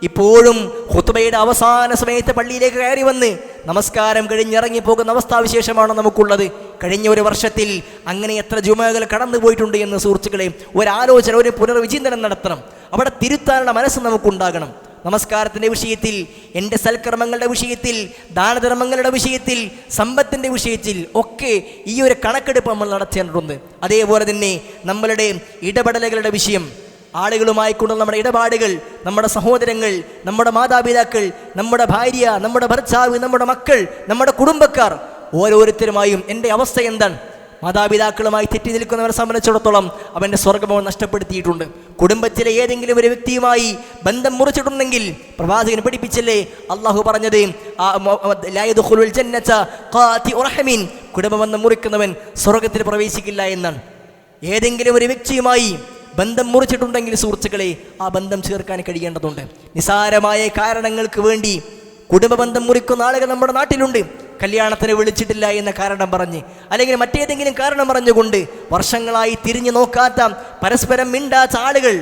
ഇപ്പോഴും ഖുത്ബയുടെ അവസാന സമയത്ത് പള്ളിയിലേക്ക് കയറി വന്ന് നമസ്കാരം കഴിഞ്ഞിറങ്ങി പോകുന്ന അവസ്ഥാവിശേഷമാണ് നമുക്കുള്ളത്. കഴിഞ്ഞ ഒരു വർഷത്തിൽ അങ്ങനെ എത്ര ജുമകൾ കടന്നു പോയിട്ടുണ്ട് എന്ന് സുഹൃത്തുക്കളെ ഒരാലോചന, ഒരു പുനർവിചിന്തനം നടത്തണം. അവിടെ തിരുത്താനുള്ള മനസ്സ് നമുക്കുണ്ടാകണം. നമസ്കാരത്തിൻ്റെ വിഷയത്തിൽ, എൻ്റെ സൽക്കർമ്മങ്ങളുടെ വിഷയത്തിൽ, ദാനധർമ്മങ്ങളുടെ വിഷയത്തിൽ, സമ്പത്തിൻ്റെ വിഷയത്തിൽ ഒക്കെ ഈ ഒരു കണക്കെടുപ്പ് നമ്മൾ നടത്തേണ്ടതുണ്ട്. അതേപോലെ തന്നെ നമ്മളുടെ ഇടപെടലുകളുടെ വിഷയം, ആളുകളുമായി കൊണ്ടുള്ള നമ്മുടെ ഇടപാടുകൾ, നമ്മുടെ സഹോദരങ്ങൾ, നമ്മുടെ മാതാപിതാക്കൾ, നമ്മുടെ ഭാര്യ, നമ്മുടെ ഭർത്താവ്, നമ്മുടെ മക്കൾ, നമ്മുടെ കുടുംബക്കാർ, ഓരോരുത്തരുമായും എൻ്റെ അവസ്ഥ എന്താണ്? മാതാപിതാക്കളുമായി തെറ്റി നിൽക്കുന്നവരെ സംബന്ധിച്ചിടത്തോളം അവൻ്റെ സ്വർഗ്ഗം നഷ്ടപ്പെടുത്തിയിട്ടുണ്ട്. കുടുംബത്തിലെ ഏതെങ്കിലും ഒരു വ്യക്തിയുമായി ബന്ധം മുറിച്ചിട്ടുണ്ടെങ്കിൽ പ്രവാചകൻ പഠിപ്പിച്ചല്ലേ അള്ളാഹു പറഞ്ഞത്, കുടുംബബന്ധം മുറിക്കുന്നവൻ സ്വർഗത്തിൽ പ്രവേശിക്കില്ല എന്നാണ്. ഏതെങ്കിലും ഒരു വ്യക്തിയുമായി ബന്ധം മുറിച്ചിട്ടുണ്ടെങ്കിൽ സുഹൃത്തുക്കളെ ആ ബന്ധം ചേർക്കാൻ കഴിയേണ്ടതുണ്ട്. നിസാരമായ കാരണങ്ങൾക്ക് വേണ്ടി കുടുംബബന്ധം മുറിക്കുന്ന ആളുകൾ നമ്മുടെ നാട്ടിലുണ്ട്. കല്യാണത്തിന് വിളിച്ചിട്ടില്ല എന്ന കാരണം പറഞ്ഞ്, അല്ലെങ്കിൽ മറ്റേതെങ്കിലും കാരണം പറഞ്ഞുകൊണ്ട് വർഷങ്ങളായി തിരിഞ്ഞു നോക്കാത്ത, പരസ്പരം മിണ്ടാത്ത ആളുകൾ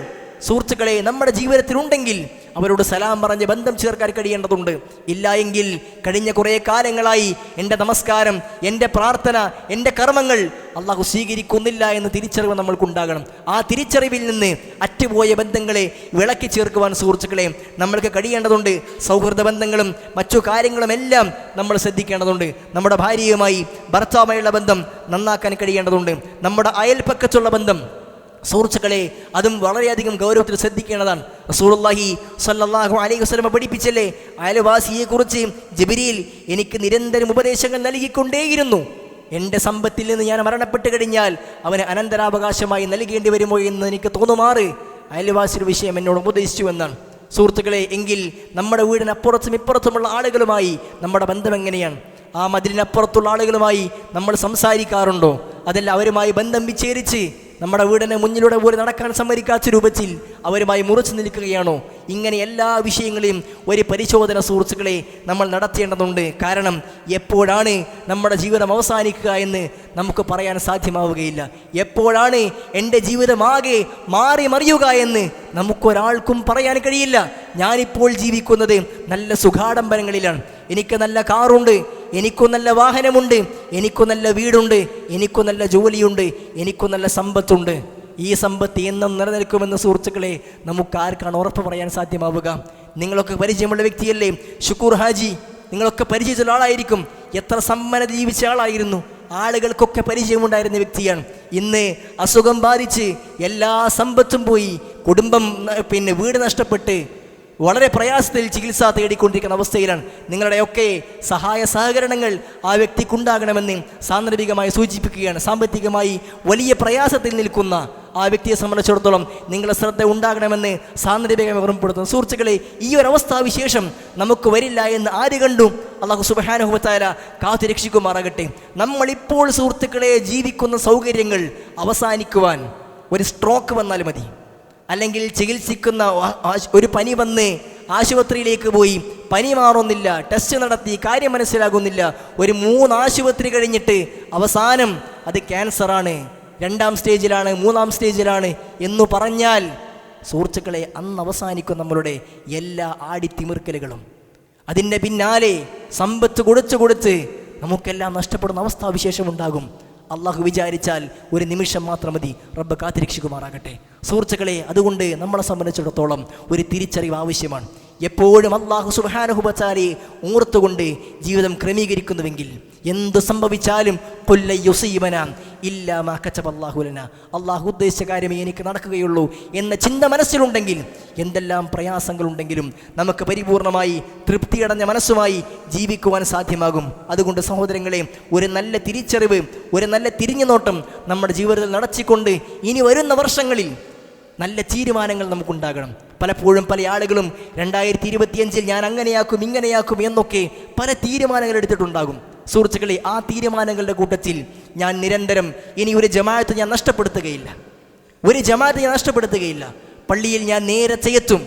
സുഹൃത്തുക്കളെ നമ്മുടെ ജീവിതത്തിലുണ്ടെങ്കിൽ അവരോട് സലാം പറഞ്ഞ് ബന്ധം ചേർക്കാൻ കഴിയേണ്ടതുണ്ട്. ഇല്ല എങ്കിൽ കഴിഞ്ഞ കുറേ കാലങ്ങളായി എൻ്റെ നമസ്കാരം, എൻ്റെ പ്രാർത്ഥന, എൻ്റെ കർമ്മങ്ങൾ അള്ളാഹു സ്വീകരിക്കുന്നില്ല എന്ന് തിരിച്ചറിവ് നമ്മൾക്കുണ്ടാകണം. ആ തിരിച്ചറിവിൽ നിന്ന് അറ്റുപോയ ബന്ധങ്ങളെ വിളക്കി ചേർക്കുവാൻ സുഹൃത്തുക്കളെ നമ്മൾക്ക് കഴിയേണ്ടതുണ്ട്. സൗഹൃദ ബന്ധങ്ങളും മറ്റു കാര്യങ്ങളും എല്ലാം നമ്മൾ ശ്രദ്ധിക്കേണ്ടതുണ്ട്. നമ്മുടെ ഭാര്യയുമായി, ഭർത്താവുമായുള്ള ബന്ധം നന്നാക്കാൻ കഴിയേണ്ടതുണ്ട്. നമ്മുടെ അയൽപക്കത്തുള്ള ബന്ധം സുഹൃത്തുക്കളെ അതും വളരെയധികം ഗൗരവത്തിൽ ശ്രദ്ധിക്കേണ്ടതാണ്. റസൂലുള്ളാഹി സ്വല്ലല്ലാഹു അലൈഹി വസല്ലം പഠിപ്പിച്ചല്ലേ, അയൽവാസിയെക്കുറിച്ച് ജിബ്രീൽ എനിക്ക് നിരന്തരം ഉപദേശങ്ങൾ നൽകിക്കൊണ്ടേയിരുന്നു. എൻ്റെ സമ്പത്തിൽ നിന്ന് ഞാൻ മരണപ്പെട്ട് കഴിഞ്ഞാൽ അവന് അനന്തരാവകാശമായി നൽകേണ്ടി വരുമോ എന്ന് എനിക്ക് തോന്നുമാറ് അയൽവാസിയുടെ വിഷയം എന്നോട് ഉപദേശിച്ചു എന്നാണ്. സുഹൃത്തുക്കളെ, എങ്കിൽ നമ്മുടെ വീടിനപ്പുറത്തും ഇപ്പുറത്തുമുള്ള ആളുകളുമായി നമ്മുടെ ബന്ധം എങ്ങനെയാണ്? ആ മതിലിനപ്പുറത്തുള്ള ആളുകളുമായി നമ്മൾ സംസാരിക്കാറുണ്ടോ? അതല്ല അവരുമായി ബന്ധം വിച്ഛേദിച്ച് നമ്മുടെ വീടിന് മുന്നിലൂടെ പോലും നടക്കാൻ സമ്മതിക്കാത്ത രൂപത്തിൽ അവരുമായി മുറിച്ചു നിൽക്കുകയാണോ? ഇങ്ങനെ എല്ലാ വിഷയങ്ങളെയും ഒരു പരിശോധന സുഹൃത്തുക്കളെ നമ്മൾ നടത്തേണ്ടതുണ്ട്. കാരണം എപ്പോഴാണ് നമ്മുടെ ജീവിതം അവസാനിക്കുക എന്ന് നമുക്ക് പറയാൻ സാധ്യമാവുകയില്ല. എപ്പോഴാണ് എൻ്റെ ജീവിതമാകെ മാറി മറിയുക എന്ന് നമുക്കൊരാൾക്കും പറയാൻ കഴിയില്ല. ഞാനിപ്പോൾ ജീവിക്കുന്നത് നല്ല സുഖാഡംബരങ്ങളിലാണ്. എനിക്ക് നല്ല കാറുണ്ട്, എനിക്കും നല്ല വാഹനമുണ്ട്, എനിക്കും നല്ല വീടുണ്ട്, എനിക്കും നല്ല ജോലിയുണ്ട്, എനിക്കും നല്ല സമ്പത്തുണ്ട്. ഈ സമ്പത്ത് എന്നും നിലനിൽക്കുമെന്ന് സുഹൃത്തുക്കളെ നമുക്കാർക്കാണ് ഉറപ്പ് പറയാൻ സാധ്യമാവുക? നിങ്ങളൊക്കെ പരിചയമുള്ള വ്യക്തിയല്ലേ ഷുക്കൂർ ഹാജി? നിങ്ങളൊക്കെ പരിചയിച്ച ആളായിരിക്കും. എത്ര സമ്പന്നത ജീവിച്ച ആളായിരുന്നു, ആളുകൾക്കൊക്കെ പരിചയമുണ്ടായിരുന്ന വ്യക്തിയാണ്. ഇന്ന് അസുഖം ബാധിച്ച് എല്ലാ സമ്പത്തും പോയി, കുടുംബം വീട് നഷ്ടപ്പെട്ട് വളരെ പ്രയാസത്തിൽ ചികിത്സ തേടിക്കൊണ്ടിരിക്കുന്ന അവസ്ഥയിലാണ്. നിങ്ങളുടെയൊക്കെ സഹായ സഹകരണങ്ങൾ ആ വ്യക്തിക്കുണ്ടാകണമെന്ന് സാന്ദർഭികമായി സൂചിപ്പിക്കുകയാണ്. സാമ്പത്തികമായി വലിയ പ്രയാസത്തിൽ നിൽക്കുന്ന ആ വ്യക്തിയെ സംബന്ധിച്ചിടത്തോളം നിങ്ങളുടെ ശ്രദ്ധ ഉണ്ടാകണമെന്ന് സാന്ദർഭികമായി ഓർമ്മപ്പെടുത്തുന്നു. സുഹൃത്തുക്കളെ, ഈ ഒരു അവസ്ഥാവിശേഷം നമുക്ക് വരില്ല എന്ന് ആര് കണ്ടു? അല്ലാഹു സുബ്ഹാനഹു വ തആല കാത്തു രക്ഷിക്കുമാറാകട്ടെ. നമ്മളിപ്പോൾ സുഹൃത്തുക്കളെ ജീവിക്കുന്ന സൗകര്യങ്ങൾ അവസാനിക്കുവാൻ ഒരു സ്ട്രോക്ക് വന്നാൽ മതി, അല്ലെങ്കിൽ ചികിത്സിക്കുന്ന ഒരു പനി വന്ന് ആശുപത്രിയിലേക്ക് പോയി, പനി മാറുന്നില്ല, ടെസ്റ്റ് നടത്തി, കാര്യം മനസ്സിലാകുന്നില്ല, ഒരു 3 ആശുപത്രി കഴിഞ്ഞിട്ട് അവസാനം അത് ക്യാൻസറാണ്, 2ാം സ്റ്റേജിലാണ്, 3ാം സ്റ്റേജിലാണ് എന്ന് പറഞ്ഞാൽ സുഹൃത്തുക്കളെ അന്ന് അവസാനിക്കും നമ്മളുടെ എല്ലാ ആടിത്തിമിർക്കലുകളും. അതിൻ്റെ പിന്നാലെ സമ്പത്ത് കൊടുത്ത് നമുക്കെല്ലാം നഷ്ടപ്പെടുന്ന അവസ്ഥാവിശേഷം ഉണ്ടാകും. അള്ളാഹു വിചാരിച്ചാൽ ഒരു നിമിഷം മാത്രം മതി, റബ്ബ് കാത്തിരക്ഷിക്കുമാറാകട്ടെ. സുഹൃത്തുക്കളെ, അതുകൊണ്ട് നമ്മളെ സംബന്ധിച്ചിടത്തോളം ഒരു തിരിച്ചറിവ് ആവശ്യമാണ്. എപ്പോഴും അള്ളാഹു സുബ്ഹാനഹു വ തആലയെ ഓർത്തുകൊണ്ട് ജീവിതം ക്രമീകരിക്കുന്നുവെങ്കിൽ എന്ത് സംഭവിച്ചാലും ഖുൽ യുസീബനാ ഇല്ലാ മാ കതബല്ലാഹു ലനാ, അള്ളാഹു ഉദ്ദേശിച്ച കാര്യമേ എനിക്ക് നടക്കുകയുള്ളൂ എന്ന ചിന്ത മനസ്സിലുണ്ടെങ്കിൽ എന്തെല്ലാം പ്രയാസങ്ങളുണ്ടെങ്കിലും നമുക്ക് പരിപൂർണമായി തൃപ്തിയടഞ്ഞ മനസ്സുമായി ജീവിക്കുവാൻ സാധ്യമാകും. അതുകൊണ്ട് സഹോദരങ്ങളെ, ഒരു നല്ല തിരിച്ചറിവ്, ഒരു നല്ല തിരിഞ്ഞുനോട്ടം നമ്മുടെ ജീവിതത്തിൽ നടത്തിക്കൊണ്ട് ഇനി വരുന്ന വർഷങ്ങളിൽ നല്ല തീരുമാനങ്ങൾ നമുക്കുണ്ടാകണം. പലപ്പോഴും പല ആളുകളും 2025 ഞാൻ അങ്ങനെയാക്കും ഇങ്ങനെയാക്കും എന്നൊക്കെ പല തീരുമാനങ്ങൾ എടുത്തിട്ടുണ്ടാകും. സുഹൃത്തുക്കളെ, ആ തീരുമാനങ്ങളുടെ കൂട്ടത്തിൽ ഞാൻ നിരന്തരം ഇനി ഒരു ജമാഅത്ത് ഞാൻ നഷ്ടപ്പെടുത്തുകയില്ല. പള്ളിയിൽ ഞാൻ നേരത്തെ എത്തും,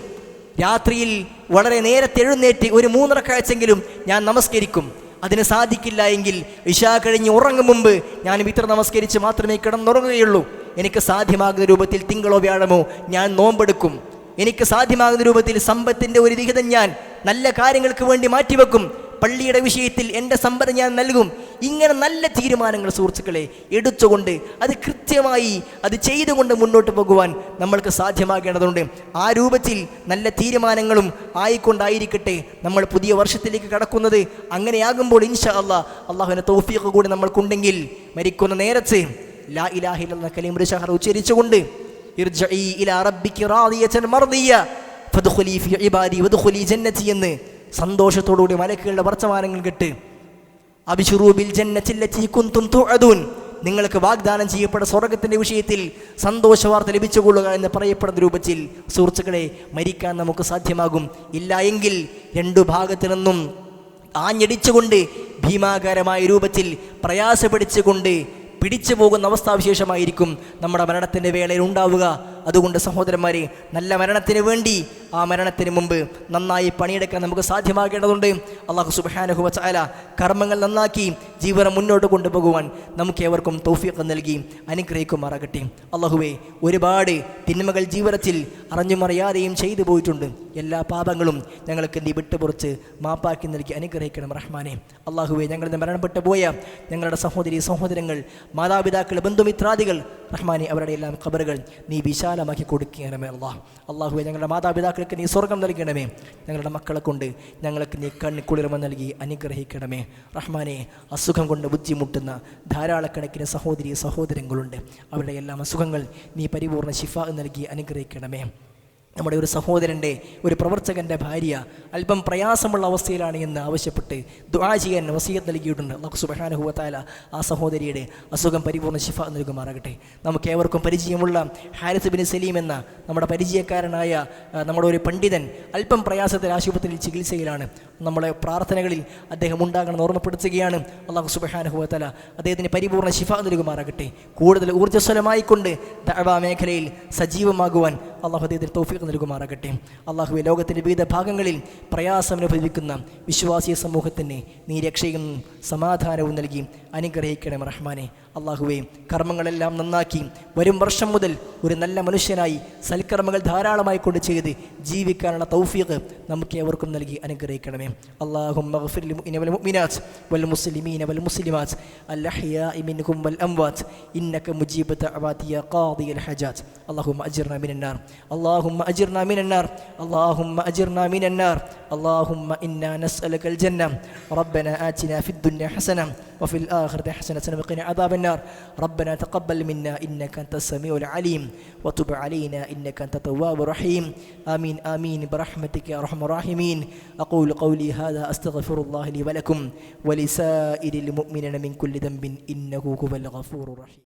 രാത്രിയിൽ വളരെ നേരത്തെ എഴുന്നേറ്റ് ഒരു 3 റക്അത്തെങ്കിലും ഞാൻ നമസ്കരിക്കും. അതിന് സാധിക്കില്ല എങ്കിൽ ഇശാ കഴിഞ്ഞ് ഉറങ്ങും മുമ്പ് ഞാൻ വിത്ർ നമസ്കരിച്ച് മാത്രമേ കിടന്നുറങ്ങുകയുള്ളൂ. എനിക്ക് സാധ്യമാകുന്ന രൂപത്തിൽ തിങ്കളോ വ്യാഴമോ ഞാൻ നോമ്പെടുക്കും. എനിക്ക് സാധ്യമാകുന്ന രൂപത്തിൽ സമ്പത്തിൻ്റെ ഒരു വിഹിതം ഞാൻ നല്ല കാര്യങ്ങൾക്ക് വേണ്ടി മാറ്റിവെക്കും. പള്ളിയുടെ വിഷയത്തിൽ എൻ്റെ സമ്പത്ത് ഞാൻ നൽകും. ഇങ്ങനെ നല്ല തീരുമാനങ്ങൾ സുഹൃത്തുക്കളെ എടുത്തുകൊണ്ട് അത് കൃത്യമായി അത് ചെയ്തുകൊണ്ട് മുന്നോട്ട് പോകുവാൻ നമ്മൾക്ക് സാധ്യമാകേണ്ടതുണ്ട്. ആ രൂപത്തിൽ നല്ല തീരുമാനങ്ങളും ആയിക്കൊണ്ടായിരിക്കട്ടെ നമ്മൾ പുതിയ വർഷത്തിലേക്ക് കടക്കുന്നത്. അങ്ങനെയാകുമ്പോൾ ഇൻഷാ അല്ലാഹ് അള്ളാഹുവിൻ്റെ തൗഫീഖ് കൂടി നമ്മൾക്കുണ്ടെങ്കിൽ മരിക്കുന്ന നേരത്ത് ലാ ഇലാഹ ഇല്ലല്ലാഹ് കലിമത്ത് ഷഹർ ഉച്ചരിച്ചുകൊണ്ട് ഇർജഇ ഇലാ റബ്ബികി റാദിയതൻ മർദിയ ഫദ്ഖുലി ഫീ ഇബാദി വദ്ഖുലി ജന്നതി എന്ന് സന്തോഷത്തോടുകൂടി മലക്കുകളുടെ വർത്തമാനങ്ങൾ കേട്ട് അബ്ശിറൂ ബിൽ ജന്നതി ലത്തി കുൻതും തുഅദൂൻ, നിങ്ങൾക്ക് വാഗ്ദാനം ചെയ്യപ്പെട്ട സ്വർഗത്തിൻ്റെ വിഷയത്തിൽ സന്തോഷ വാർത്ത ലഭിച്ചുകൊള്ളുക എന്ന് പറയപ്പെടുന്ന രൂപത്തിൽ സുഹൃത്തുക്കളെ മരിക്കാൻ നമുക്ക് സാധ്യമാകും. ഇല്ല എങ്കിൽ 2 ഭാഗത്തു നിന്നും ആഞ്ഞടിച്ചുകൊണ്ട് ഭീമാകാരമായ രൂപത്തിൽ പ്രയാസപ്പെടിച്ചുകൊണ്ട് പിടിച്ചു പോകുന്ന അവസ്ഥാവിശേഷമായിരിക്കും നമ്മുടെ മരണത്തിൻ്റെ വേളയിൽ ഉണ്ടാവുക. അതുകൊണ്ട് സഹോദരന്മാരെ, നല്ല മരണത്തിന് വേണ്ടി ആ മരണത്തിന് മുമ്പ് നന്നായി പണിയെടുക്കാൻ നമുക്ക് സാധ്യമാകേണ്ടതുണ്ട്. അല്ലാഹു സുബ്ഹാനഹു വ തആല കർമ്മങ്ങൾ നന്നാക്കി ജീവിതം മുന്നോട്ട് കൊണ്ടുപോകുവാൻ നമുക്ക് ഏവർക്കും തൗഫീഖ് നൽകി അനുഗ്രഹിക്കുമാറാകട്ടെ. അല്ലാഹുവേ, ഒരുപാട് തിന്മകൾ ജീവിതത്തിൽ അറിഞ്ഞുമറിയാതെയും ചെയ്തു പോയിട്ടുണ്ട്. എല്ലാ പാപങ്ങളും ഞങ്ങൾക്ക് നീ വിട്ടുപുറത്ത് മാപ്പാക്കി നൽകി അനുഗ്രഹിക്കണം റഹ്മാനെ. അല്ലാഹുവേ, ഞങ്ങളിൽ മരണപ്പെട്ടു പോയ ഞങ്ങളുടെ സഹോദരി സഹോദരങ്ങൾ, മാതാപിതാക്കൾ, ബന്ധുമിത്രാദികൾ റഹ്മാനെ, അവരുടെ എല്ലാം ഖബറുകൾ നീ വിശാലമാക്കി കൊടുക്കണമേ. അല്ലാഹുവേ, ഞങ്ങളുടെ മാതാപിതാക്കൾക്ക് നീ സ്വർഗം നൽകണമേ. ഞങ്ങളുടെ മക്കളെ കൊണ്ട് ഞങ്ങൾക്ക് നീ കണ്ണിക്കുളിർമ നൽകി അനുഗ്രഹിക്കണമേ റഹ്മാനെ. അസുഖം കൊണ്ട് ബുദ്ധിമുട്ടുന്ന ധാരാളക്കണക്കിന് സഹോദരി സഹോദരങ്ങളുണ്ട്. അവരുടെ എല്ലാം അസുഖങ്ങൾ നീ പരിപൂർണ്ണ ശിഫ നൽകി അനുഗ്രഹിക്കണമേ. നമ്മുടെ ഒരു സഹോദരൻ്റെ, ഒരു പ്രവർത്തകൻ്റെ ഭാര്യ അല്പം പ്രയാസമുള്ള അവസ്ഥയിലാണ് എന്ന് ആവശ്യപ്പെട്ട് ദുആ ചെയ്യാൻ വസിയത്ത് നൽകിയിട്ടുണ്ട്. അല്ലാഹു സുബ്ഹാനഹു വ തആല ആ സഹോദരിയുടെ അസുഖം പരിപൂർണ്ണ ശിഫ നൽകുമാറാകട്ടെ. നമുക്ക് ഏവർക്കും പരിചയമുള്ള ഹാരിസ് ബിൻ സലീം എന്ന നമ്മുടെ പരിചയക്കാരനായ നമ്മുടെ ഒരു പണ്ഡിതൻ അല്പം പ്രയാസത്തിൽ ആശുപത്രിയിൽ ചികിത്സയിലാണ്. നമ്മളെ പ്രാർത്ഥനകളിൽ അദ്ദേഹം ഉണ്ടാകണമെന്ന് ഓർമ്മപ്പെടുത്തുകയാണ്. അല്ലാഹു സുബ്ഹാനഹു വ തആല അദ്ദേഹത്തിന് പരിപൂർണ്ണ ശിഫ നൽകുമാറാകട്ടെ. കൂടുതൽ ഊർജ്ജസ്വലമായിക്കൊണ്ട് ദഅവ മേഖലയിൽ സജീവമാകുവാൻ അല്ലാഹു അദ്ദേഹത്തിന് തൗഫീഖ് നൽകുമാറാകട്ടെ. അല്ലാഹുവേ, ലോകത്തിൻ്റെ വിവിധ ഭാഗങ്ങളിൽ പ്രയാസം അനുഭവിക്കുന്ന വിശ്വാസി സമൂഹത്തിന് നീ രക്ഷയും സമാധാനവും നൽകി അനുഗ്രഹിക്കണം റഹ്മാനെ. അള്ളാഹുവേ കർമ്മങ്ങളെല്ലാം നന്നാക്കി വരും വർഷം മുതൽ ഒരു നല്ല മനുഷ്യനായി സൽക്കർമ്മങ്ങൾ ധാരാളമായി കൊണ്ട് ചെയ്ത് ജീവിക്കാനുള്ള തൗഫീഖ് നമുക്ക് ഏവർക്കും നൽകി അനുഗ്രഹിക്കണമേ. അല്ലാഹുമ്മ ഗ്ഫിർ ലിൽ മുഅ്മിനീന വൽ മുഅ്മിനാത്ത് വൽ മുസ്ലിമീന വൽ മുസ്ലിമാത്ത് അൽ അഹ്യാഇ മിൻഹും വൽ അംവാത്ത് ഇന്നക മുജീബു ദഅവാതി യാ ഖാദിയൽ ഹജാത്ത്. അല്ലാഹുമ്മ അജിർനാ മിനൻ നാർ അല്ലാഹുമ്മ അജിർനാ മിനൻ നാർ അല്ലാഹുമ്മ അജിർനാ മിനൻ നാർ اللهم إنا نسألك الجنة ربنا آتنا في الدنيا حسنة وفي الآخرة حسنة وقنا عذاب النار ربنا تقبل منا إنك أنت السميع العليم وتب علينا إنك أنت التواب الرحيم آمين آمين برحمتك يا أرحم الراحمين. أقول قولي هذا أستغفر الله لي ولكم ولسائر المؤمنين من كل ذنب إنه هو الغفور الرحيم.